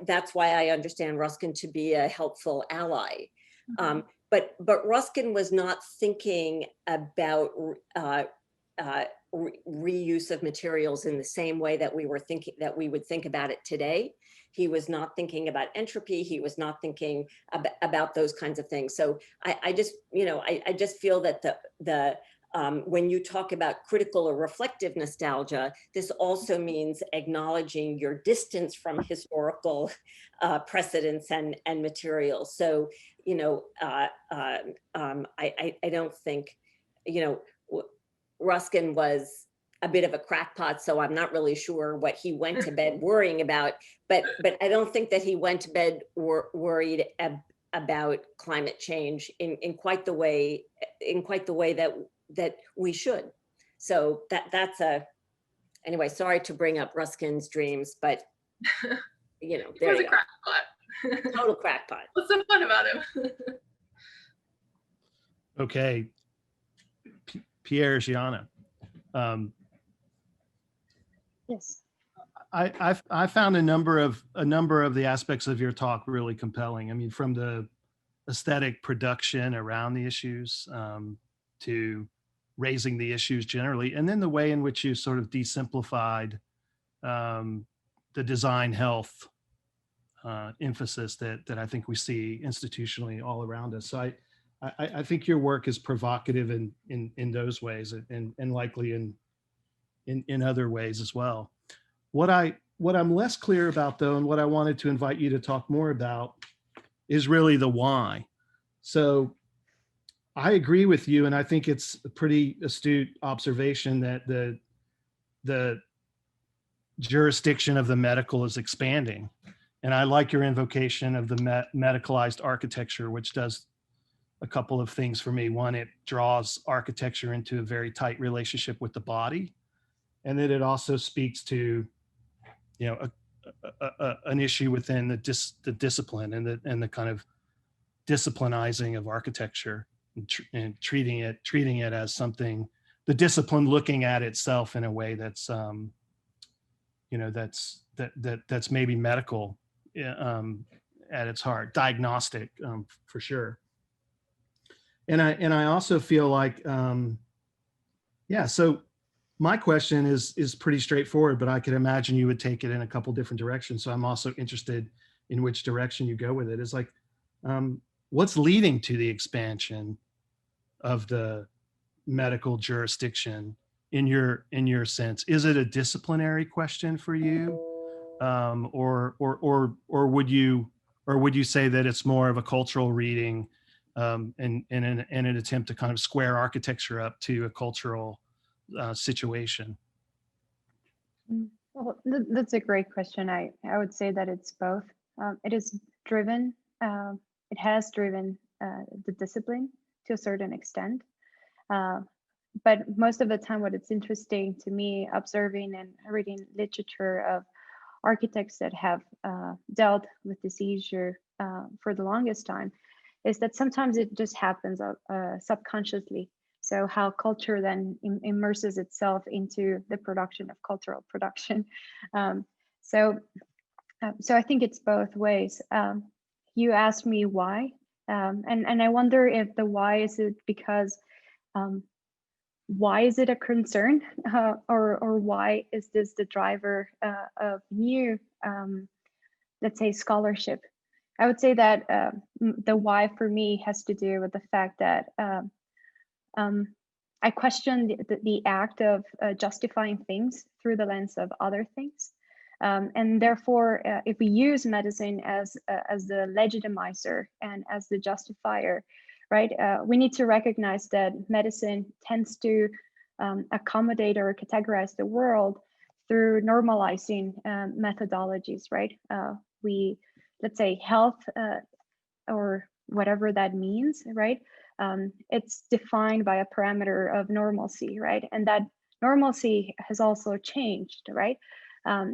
that's why I understand Ruskin to be a helpful ally. Mm-hmm. But Ruskin was not thinking about reuse of materials in the same way that we would think about it today. He was not thinking about entropy. He was not thinking about those kinds of things. So I just feel that when you talk about critical or reflective nostalgia, this also means acknowledging your distance from historical precedents and materials. So, I don't think, Ruskin was a bit of a crackpot, so I'm not really sure what he went to bed worrying about, but I don't think that he went to bed worried about climate change in quite the way that we should. So that's anyway, sorry to bring up Ruskin's dreams, but you know, He there was a you go. crackpot. Total crackpot. What's so fun about him? Okay, Pierre Gianna. Yes. I found a number of the aspects of your talk really compelling. I mean, from the aesthetic production around the issues to raising the issues generally, and then the way in which you sort of desimplified the design health emphasis that I think we see institutionally all around us. So I think your work is provocative in those ways, and likely in other ways as well. What I'm less clear about, though, and what I wanted to invite you to talk more about is really the why. So I agree with you, and I think it's a pretty astute observation that the jurisdiction of the medical is expanding. And I like your invocation of the medicalized architecture, which does a couple of things for me. One, it draws architecture into a very tight relationship with the body. And then it also speaks to, you know, an issue within the discipline and the kind of disciplinizing of architecture and treating it as something, the discipline looking at itself in a way that's, you know, that's maybe medical at its heart, diagnostic for sure. And I also feel like, yeah, so my question is pretty straightforward, but I could imagine you would take it in a couple different directions. So I'm also interested in which direction you go with it. It's like, what's leading to the expansion of the medical jurisdiction in your sense? Is it a disciplinary question for you, or would you say that it's more of a cultural reading, and an attempt to kind of square architecture up to a cultural situation? Well, that's a great question. I would say that it's both. It is driven, it has driven the discipline to a certain extent. But most of the time, what it's interesting to me, observing and reading literature of architects that have dealt with this issue for the longest time, is that sometimes it just happens subconsciously. So how culture then immerses itself into the production of cultural production. So I think it's both ways. You asked me why, and I wonder if the why is it because why is it a concern, or why is this the driver of new, let's say, scholarship? I would say that the why for me has to do with the fact that I question the act of justifying things through the lens of other things. And therefore, if we use medicine as the legitimizer and as the justifier, right, we need to recognize that medicine tends to accommodate or categorize the world through normalizing methodologies, right? Let's say health or whatever that means, right? It's defined by a parameter of normalcy, right? And that normalcy has also changed, right?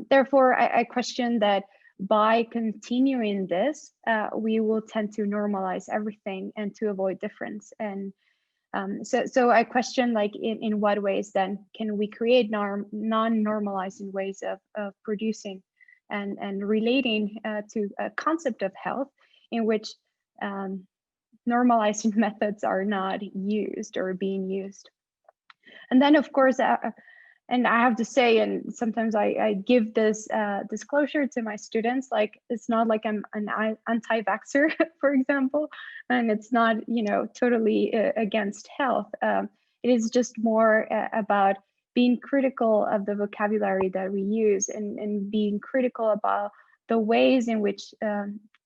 Therefore, I question that by continuing this, we will tend to normalize everything and to avoid difference. And so I question, like, in what ways then can we create non-normalizing ways of producing and relating to a concept of health in which normalizing methods are not used or being used. And then, of course, and I have to say, and sometimes I give this disclosure to my students, like, it's not like I'm an anti-vaxxer, for example, and it's not, totally against health. It is just more about being critical of the vocabulary that we use and being critical about the ways in which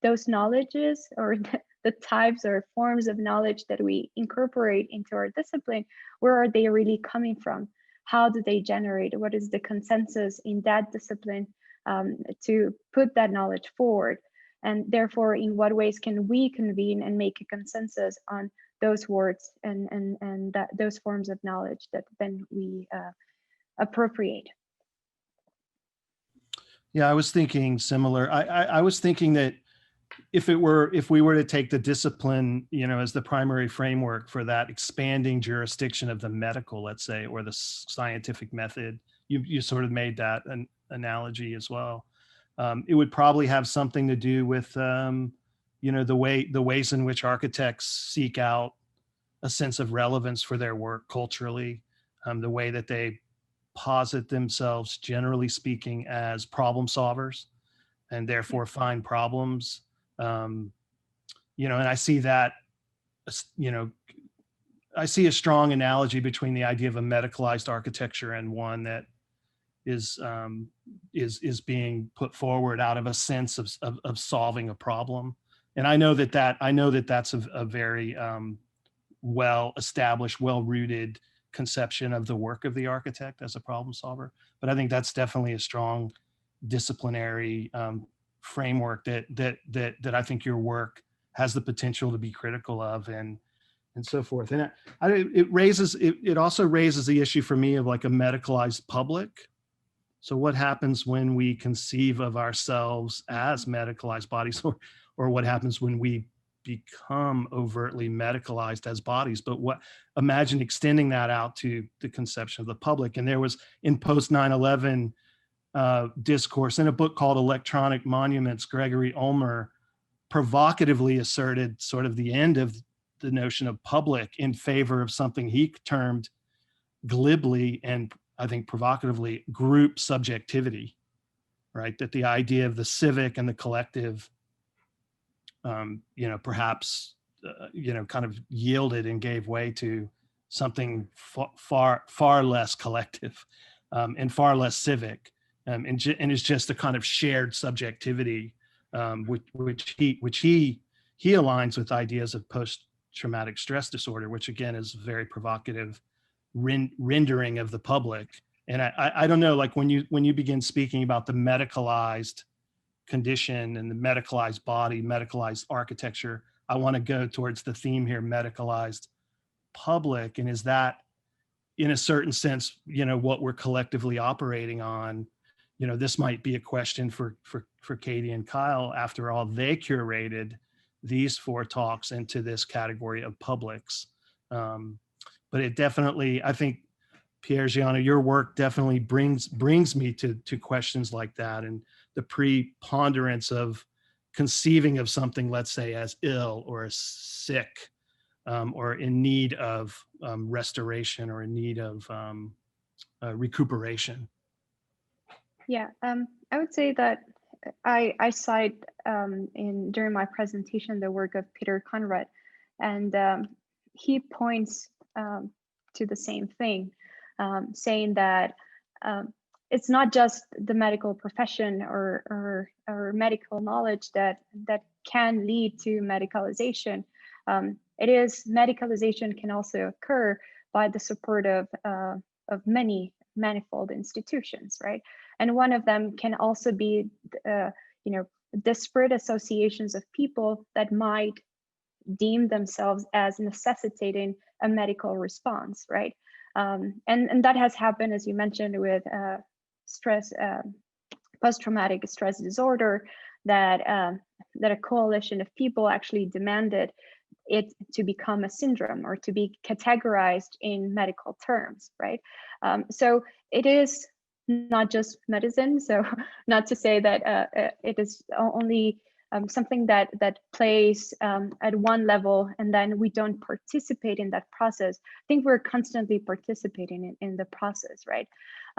those knowledges or the types or forms of knowledge that we incorporate into our discipline, where are they really coming from? How do they generate? What is the consensus in that discipline to put that knowledge forward? And therefore, in what ways can we convene and make a consensus on those words and those forms of knowledge that then we appropriate? Yeah, I was thinking similar. I was thinking that if we were to take the discipline, as the primary framework for that expanding jurisdiction of the medical, let's say, or the scientific method, you sort of made that an analogy as well. It would probably have something to do with, the ways in which architects seek out a sense of relevance for their work culturally, the way that they posit themselves, generally speaking, as problem solvers, and therefore find problems. And I see that, I see a strong analogy between the idea of a medicalized architecture and one that is being put forward out of a sense of solving a problem. And I know that that's a very well-established, well-rooted conception of the work of the architect as a problem solver. But I think that's definitely a strong disciplinary framework that I think your work has the potential to be critical of, and so forth. And it also raises the issue for me of like a medicalized public. So what happens when we conceive of ourselves as medicalized bodies, or what happens when we become overtly medicalized as bodies? But imagine extending that out to the conception of the public. And there was, in post 9/11 discourse, in a book called Electronic Monuments, Gregory Ulmer provocatively asserted sort of the end of the notion of public in favor of something he termed glibly and I think provocatively group subjectivity, right? That the idea of the civic and the collective, perhaps, kind of yielded and gave way to something far less collective and far less civic, and is just a kind of shared subjectivity, which he aligns with ideas of post-traumatic stress disorder, which again is very provocative rendering of the public. And I don't know, like when you begin speaking about the medicalized condition and the medicalized body, medicalized architecture, I want to go towards the theme here, medicalized public. And is that, in a certain sense, what we're collectively operating on? This might be a question for Katie and Kyle. After all, they curated these 4 talks into this category of publics. But it definitely, I think, Pierre Gianna, your work definitely brings me to questions like that, and the preponderance of conceiving of something, let's say, as ill or as sick, or in need of restoration, or in need of recuperation. Yeah, I would say that I cite during my presentation the work of Peter Conrad, and he points to the same thing, saying that it's not just the medical profession or medical knowledge that can lead to medicalization. It is medicalization can also occur by the support of many manifold institutions, right? And one of them can also be, disparate associations of people that might deem themselves as necessitating a medical response, right? And that has happened, as you mentioned, with stress, post-traumatic stress disorder, that a coalition of people actually demanded it to become a syndrome or to be categorized in medical terms, right? So it is not just medicine. So not to say that it is only something that plays at one level and then we don't participate in that process. I think we're constantly participating in the process, right?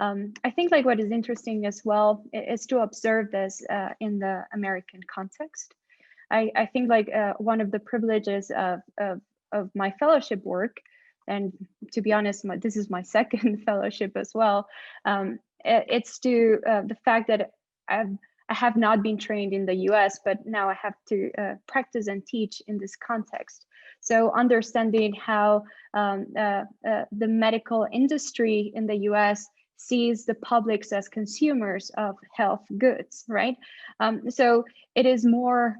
I think like what is interesting as well is to observe this in the American context. I think like one of the privileges of my fellowship work, and to be honest, this is my second fellowship as well. It's to the fact that I have not been trained in the US, but now I have to practice and teach in this context. So understanding how the medical industry in the US sees the publics as consumers of health goods, right? So it is more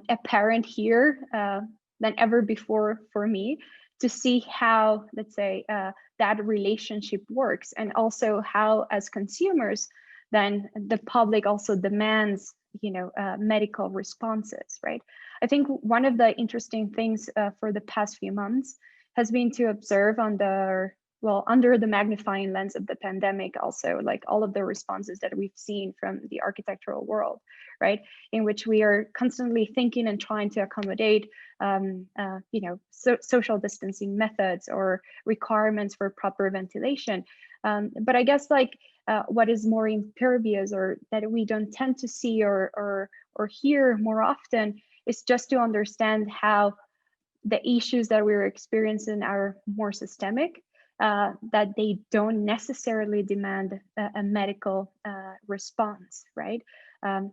apparent here than ever before for me to see how, let's say, that relationship works, and also how, as consumers, then the public also demands, medical responses, right? I think one of the interesting things for the past few months has been to observe under the magnifying lens of the pandemic, also like all of the responses that we've seen from the architectural world, right? In which we are constantly thinking and trying to accommodate, social distancing methods or requirements for proper ventilation. But I guess what is more impervious, or that we don't tend to see or hear more often, is just to understand how the issues that we're experiencing are more systemic, that they don't necessarily demand a medical response, right?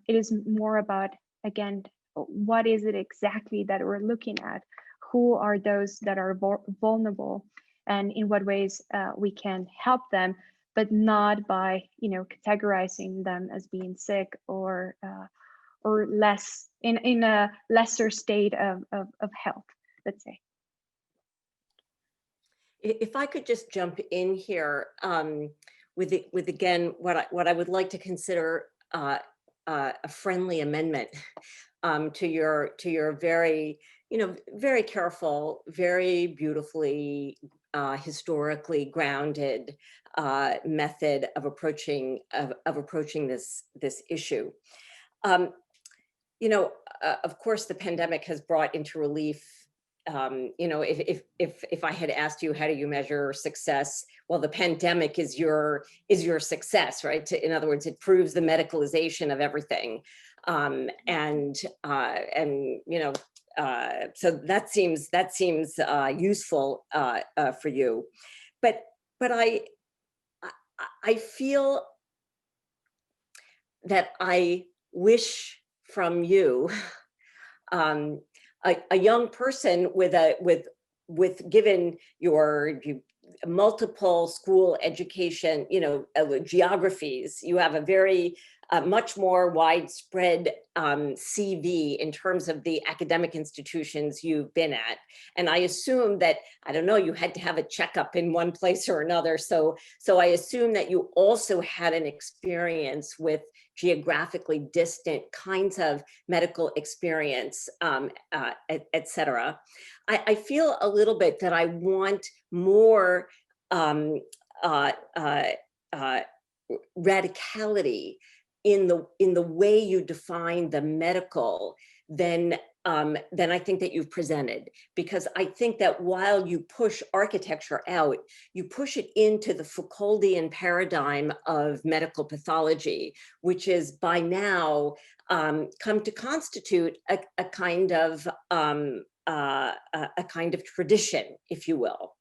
It is more about, again, what is it exactly that we're looking at? Who are those that are vulnerable, and in what ways we can help them, but not by categorizing them as being sick or less in a lesser state of health, let's say. If I could just jump in here with again what I would like to consider a friendly amendment to your very very careful, very beautifully historically grounded method of approaching this issue. Of course, the pandemic has brought into relief. If I had asked you, how do you measure success? Well, the pandemic is your success, right? In other words, it proves the medicalization of everything, so that seems useful for you, but I feel that I wish from you, a young person with given your multiple school education, geographies, you have a very much more widespread CV in terms of the academic institutions you've been at. And I assume that, I don't know, you had to have a checkup in one place or another. So I assume that you also had an experience with geographically distant kinds of medical experience, et cetera. I feel a little bit that I want more radicality in the way you define the medical than I think that you've presented, because I think that while you push architecture out, you push it into the Foucauldian paradigm of medical pathology, which is by now come to constitute a kind of tradition, if you will.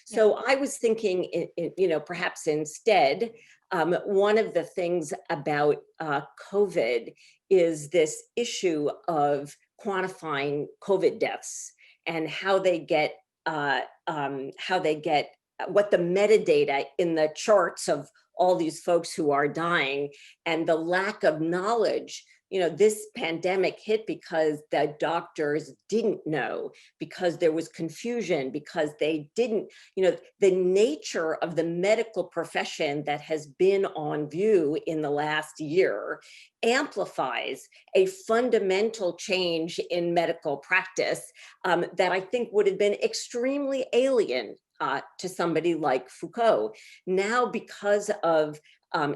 So I was thinking, perhaps instead, one of the things about COVID is this issue of quantifying COVID deaths and how they get what the metadata in the charts of all these folks who are dying, and the lack of knowledge. This pandemic hit because the doctors didn't know, because there was confusion, because they didn't, the nature of the medical profession that has been on view in the last year amplifies a fundamental change in medical practice that I think would have been extremely alien to somebody like Foucault. Now, because of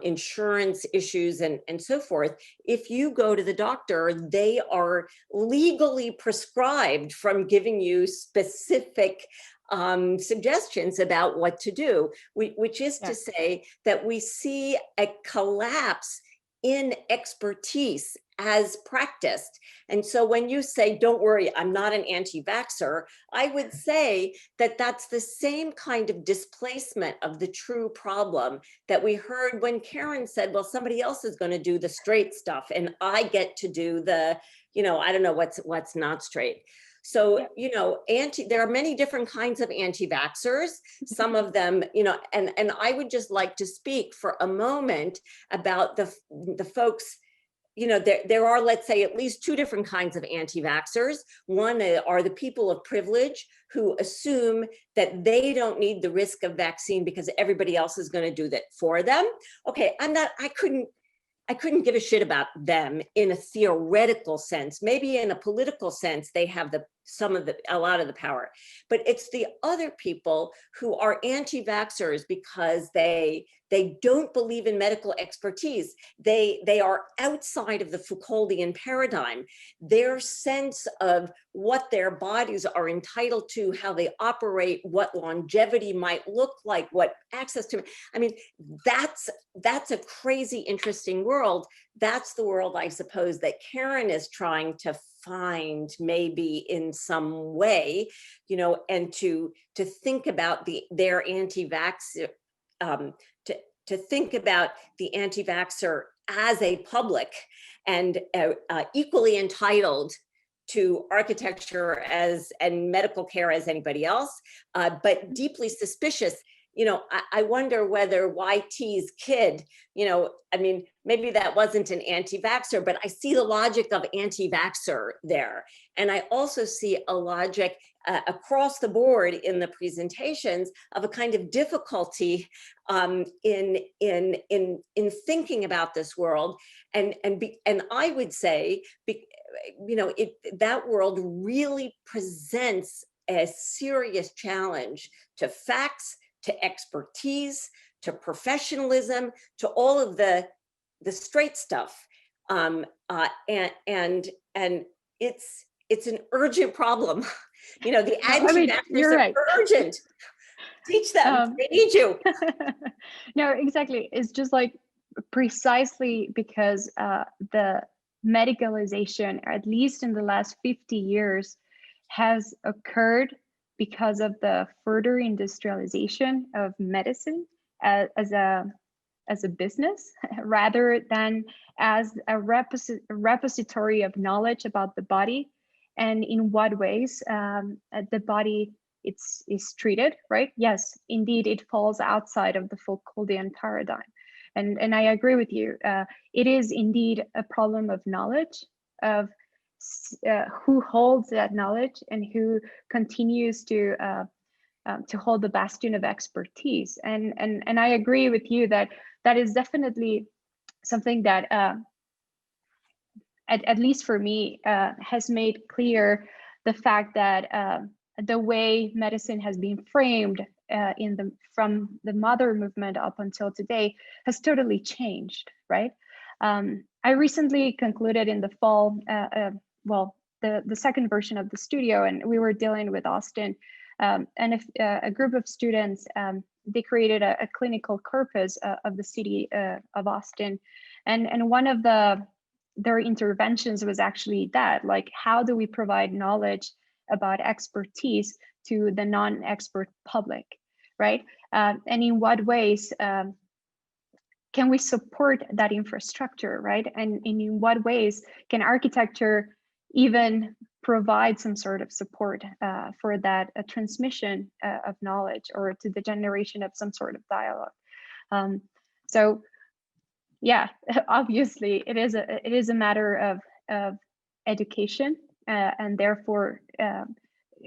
insurance issues and so forth, if you go to the doctor, they are legally prescribed from giving you specific suggestions about what to do, which is to say that we see a collapse in expertise as practiced. And so when you say, don't worry, I'm not an anti-vaxxer, I would say that that's the same kind of displacement of the true problem that we heard when Karen said, well, somebody else is going to do the straight stuff and I get to do the, I don't know what's not straight. So, there are many different kinds of anti-vaxxers, some of them, and I would just like to speak for a moment about the folks. There are, let's say, at least two different kinds of anti-vaxxers. One are the people of privilege who assume that they don't need the risk of vaccine because everybody else is going to do that for them. Okay, I couldn't I couldn't give a shit about them in a theoretical sense. Maybe in a political sense, they have a lot of the power, but it's the other people who are anti-vaxxers because they don't believe in medical expertise. They are outside of the Foucauldian paradigm. Their sense of what their bodies are entitled to, how they operate, what longevity might look like, what access to, I mean, that's a crazy, interesting world. That's the world, I suppose, that Karen is trying to find maybe in some way, you know, and to think about their anti-vaxxer, to think about the anti-vaxxer as a public and equally entitled to architecture and medical care as anybody else, but deeply suspicious. You know, I wonder whether YT's kid, you know, I mean, maybe that wasn't an anti-vaxxer, but I see the logic of anti-vaxxer there. And I also see a logic across the board in the presentations of a kind of difficulty in thinking about this world. And I would say, you know, that world really presents a serious challenge to facts, to expertise, to professionalism, to all of the straight stuff, and it's an urgent problem. You know, the anti-vaxxers are urgent. Teach them, they need you. No, exactly. It's just like precisely because the medicalization, at least in the last 50 years, has occurred because of the further industrialization of medicine as a business, rather than as a repository of knowledge about the body and in what ways the body is treated, right? Yes, indeed, it falls outside of the Foucauldian paradigm. And I agree with you. It is indeed a problem of knowledge, of who holds that knowledge and who continues to hold the bastion of expertise. And I agree with you that that is definitely something that, at least for me, has made clear the fact that the way medicine has been framed from the mother movement up until today has totally changed, right? I recently concluded in the fall, the second version of the studio, and we were dealing with Austin, and a group of students, they created a clinical corpus of the city of Austin, and one of their interventions was actually that, like, how do we provide knowledge about expertise to the non-expert public, right? And in what ways can we support that infrastructure, right? And in what ways can architecture even provide some sort of support for that transmission of knowledge, or to the generation of some sort of dialogue? So yeah, obviously it is a matter of education, and therefore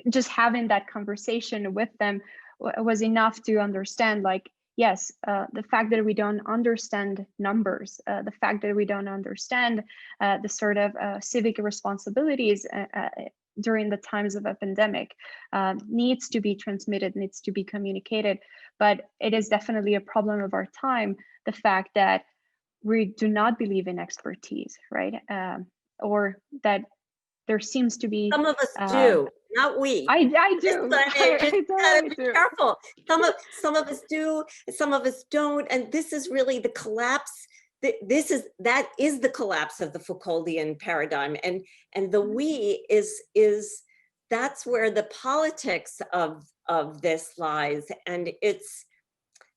just having that conversation with them was enough to understand, like, yes, the fact that we don't understand numbers, the fact that we don't understand the sort of civic responsibilities during the times of a pandemic needs to be transmitted, needs to be communicated. But it is definitely a problem of our time, the fact that we do not believe in expertise, right? Or that there seems to be— Some of us do, not we. I do. Just gotta be careful. Some of us do, some of us don't, and this is really the collapse. That is the collapse of the Foucauldian paradigm, and the we is that's where the politics of this lies, and it's,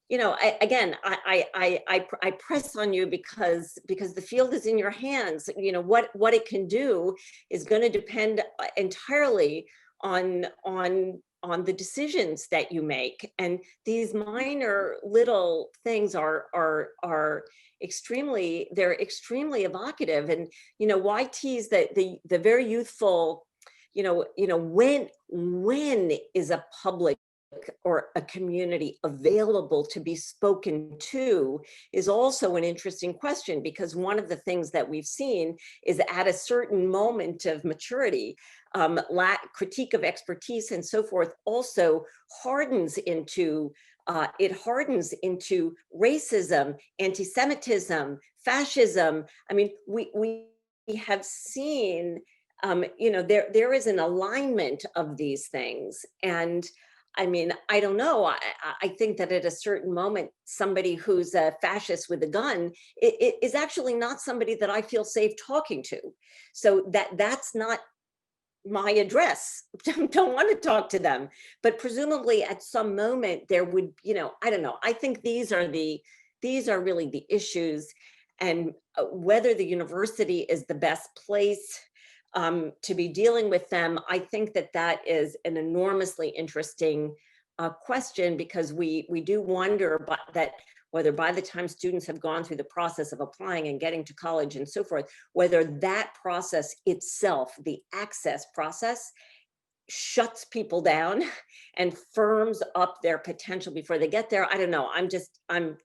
you know, I press on you because the field is in your hands. You know, what it can do is going to depend entirely on the decisions that you make, and these minor little things are extremely evocative. And you know, YT's the very youthful, you know, when is a public or a community available to be spoken to is also an interesting question, because one of the things that we've seen is at a certain moment of maturity, critique of expertise and so forth also hardens into racism, anti-Semitism, fascism. I mean, we have seen, there is an alignment of these things. And I mean, I don't know. I think that at a certain moment, somebody who's a fascist with a gun is actually not somebody that I feel safe talking to. So that's not my address. Don't want to talk to them. But presumably at some moment there would, I don't know. I think these are really the issues, and whether the university is the best place to be dealing with them, I think that is an enormously interesting question, because we do wonder whether by the time students have gone through the process of applying and getting to college and so forth, whether that process itself, the access process, shuts people down and firms up their potential before they get there. I don't know. I'm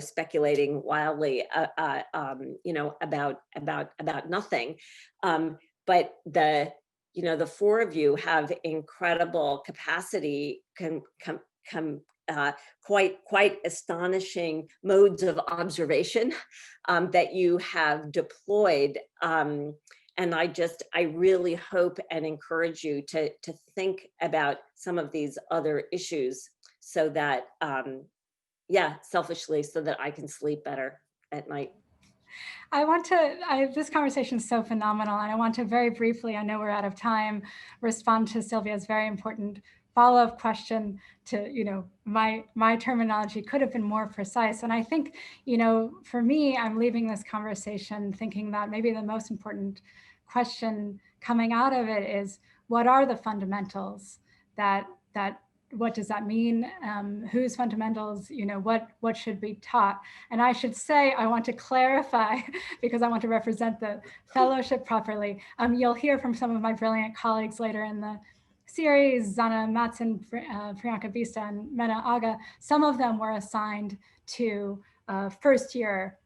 speculating wildly, about nothing. But the four of you have incredible capacity, quite astonishing modes of observation that you have deployed. And I really hope and encourage you to think about some of these other issues, so that, selfishly, so that I can sleep better at night. This conversation is so phenomenal, and I want to very briefly, I know we're out of time, respond to Sylvia's very important follow-up question to, my terminology could have been more precise. And I think, for me, I'm leaving this conversation thinking that maybe the most important question coming out of it is, what are the fundamentals what does that mean? Whose fundamentals, what should be taught? And I should say, I want to clarify, because I want to represent the fellowship properly. You'll hear from some of my brilliant colleagues later in the series, Zana Matson, Priyanka Bista, and Mena Aga. Some of them were assigned to first year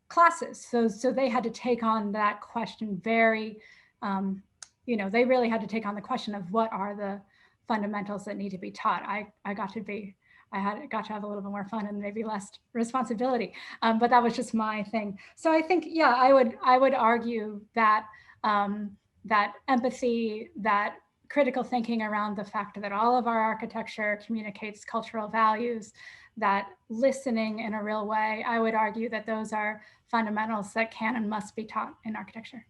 classes. So they had to take on that question very, they really had to take on the question of what are the fundamentals that need to be taught. I got to have a little bit more fun and maybe less responsibility, but that was just my thing. So I think, I would argue that that empathy, that critical thinking around the fact that all of our architecture communicates cultural values, that listening in a real way, I would argue that those are fundamentals that can and must be taught in architecture.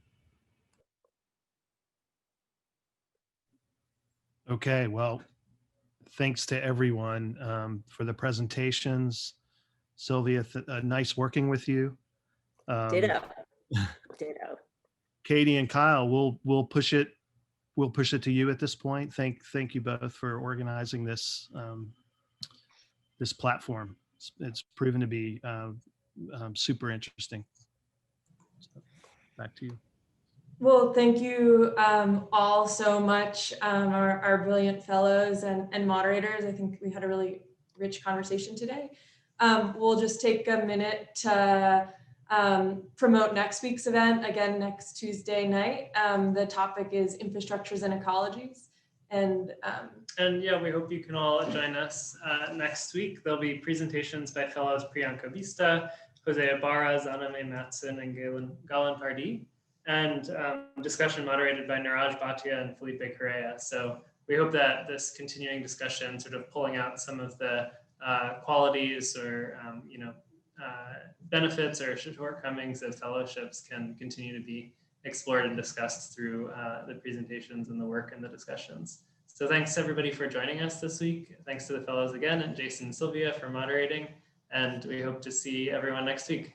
Okay, well, thanks to everyone for the presentations. Sylvia, nice working with you. Ditto. Katie and Kyle, we'll push it to you at this point. Thank you both for organizing this this platform. It's proven to be super interesting. So, back to you. Well, thank you all so much, our brilliant fellows and moderators. I think we had a really rich conversation today. We'll just take a minute to promote next week's event, again, next Tuesday night. The topic is infrastructures and ecologies. And we hope you can all join us next week. There'll be presentations by fellows Priyanka Bista, Jose Ibarra, Zaname Matson, and Galen Pardee, and discussion moderated by Niraj Bhatia and Felipe Correa. So we hope that this continuing discussion, sort of pulling out some of the qualities or benefits or shortcomings of fellowships, can continue to be explored and discussed through the presentations and the work and the discussions. So thanks everybody for joining us this week. Thanks to the fellows again, and Jason and Sylvia for moderating, and we hope to see everyone next week.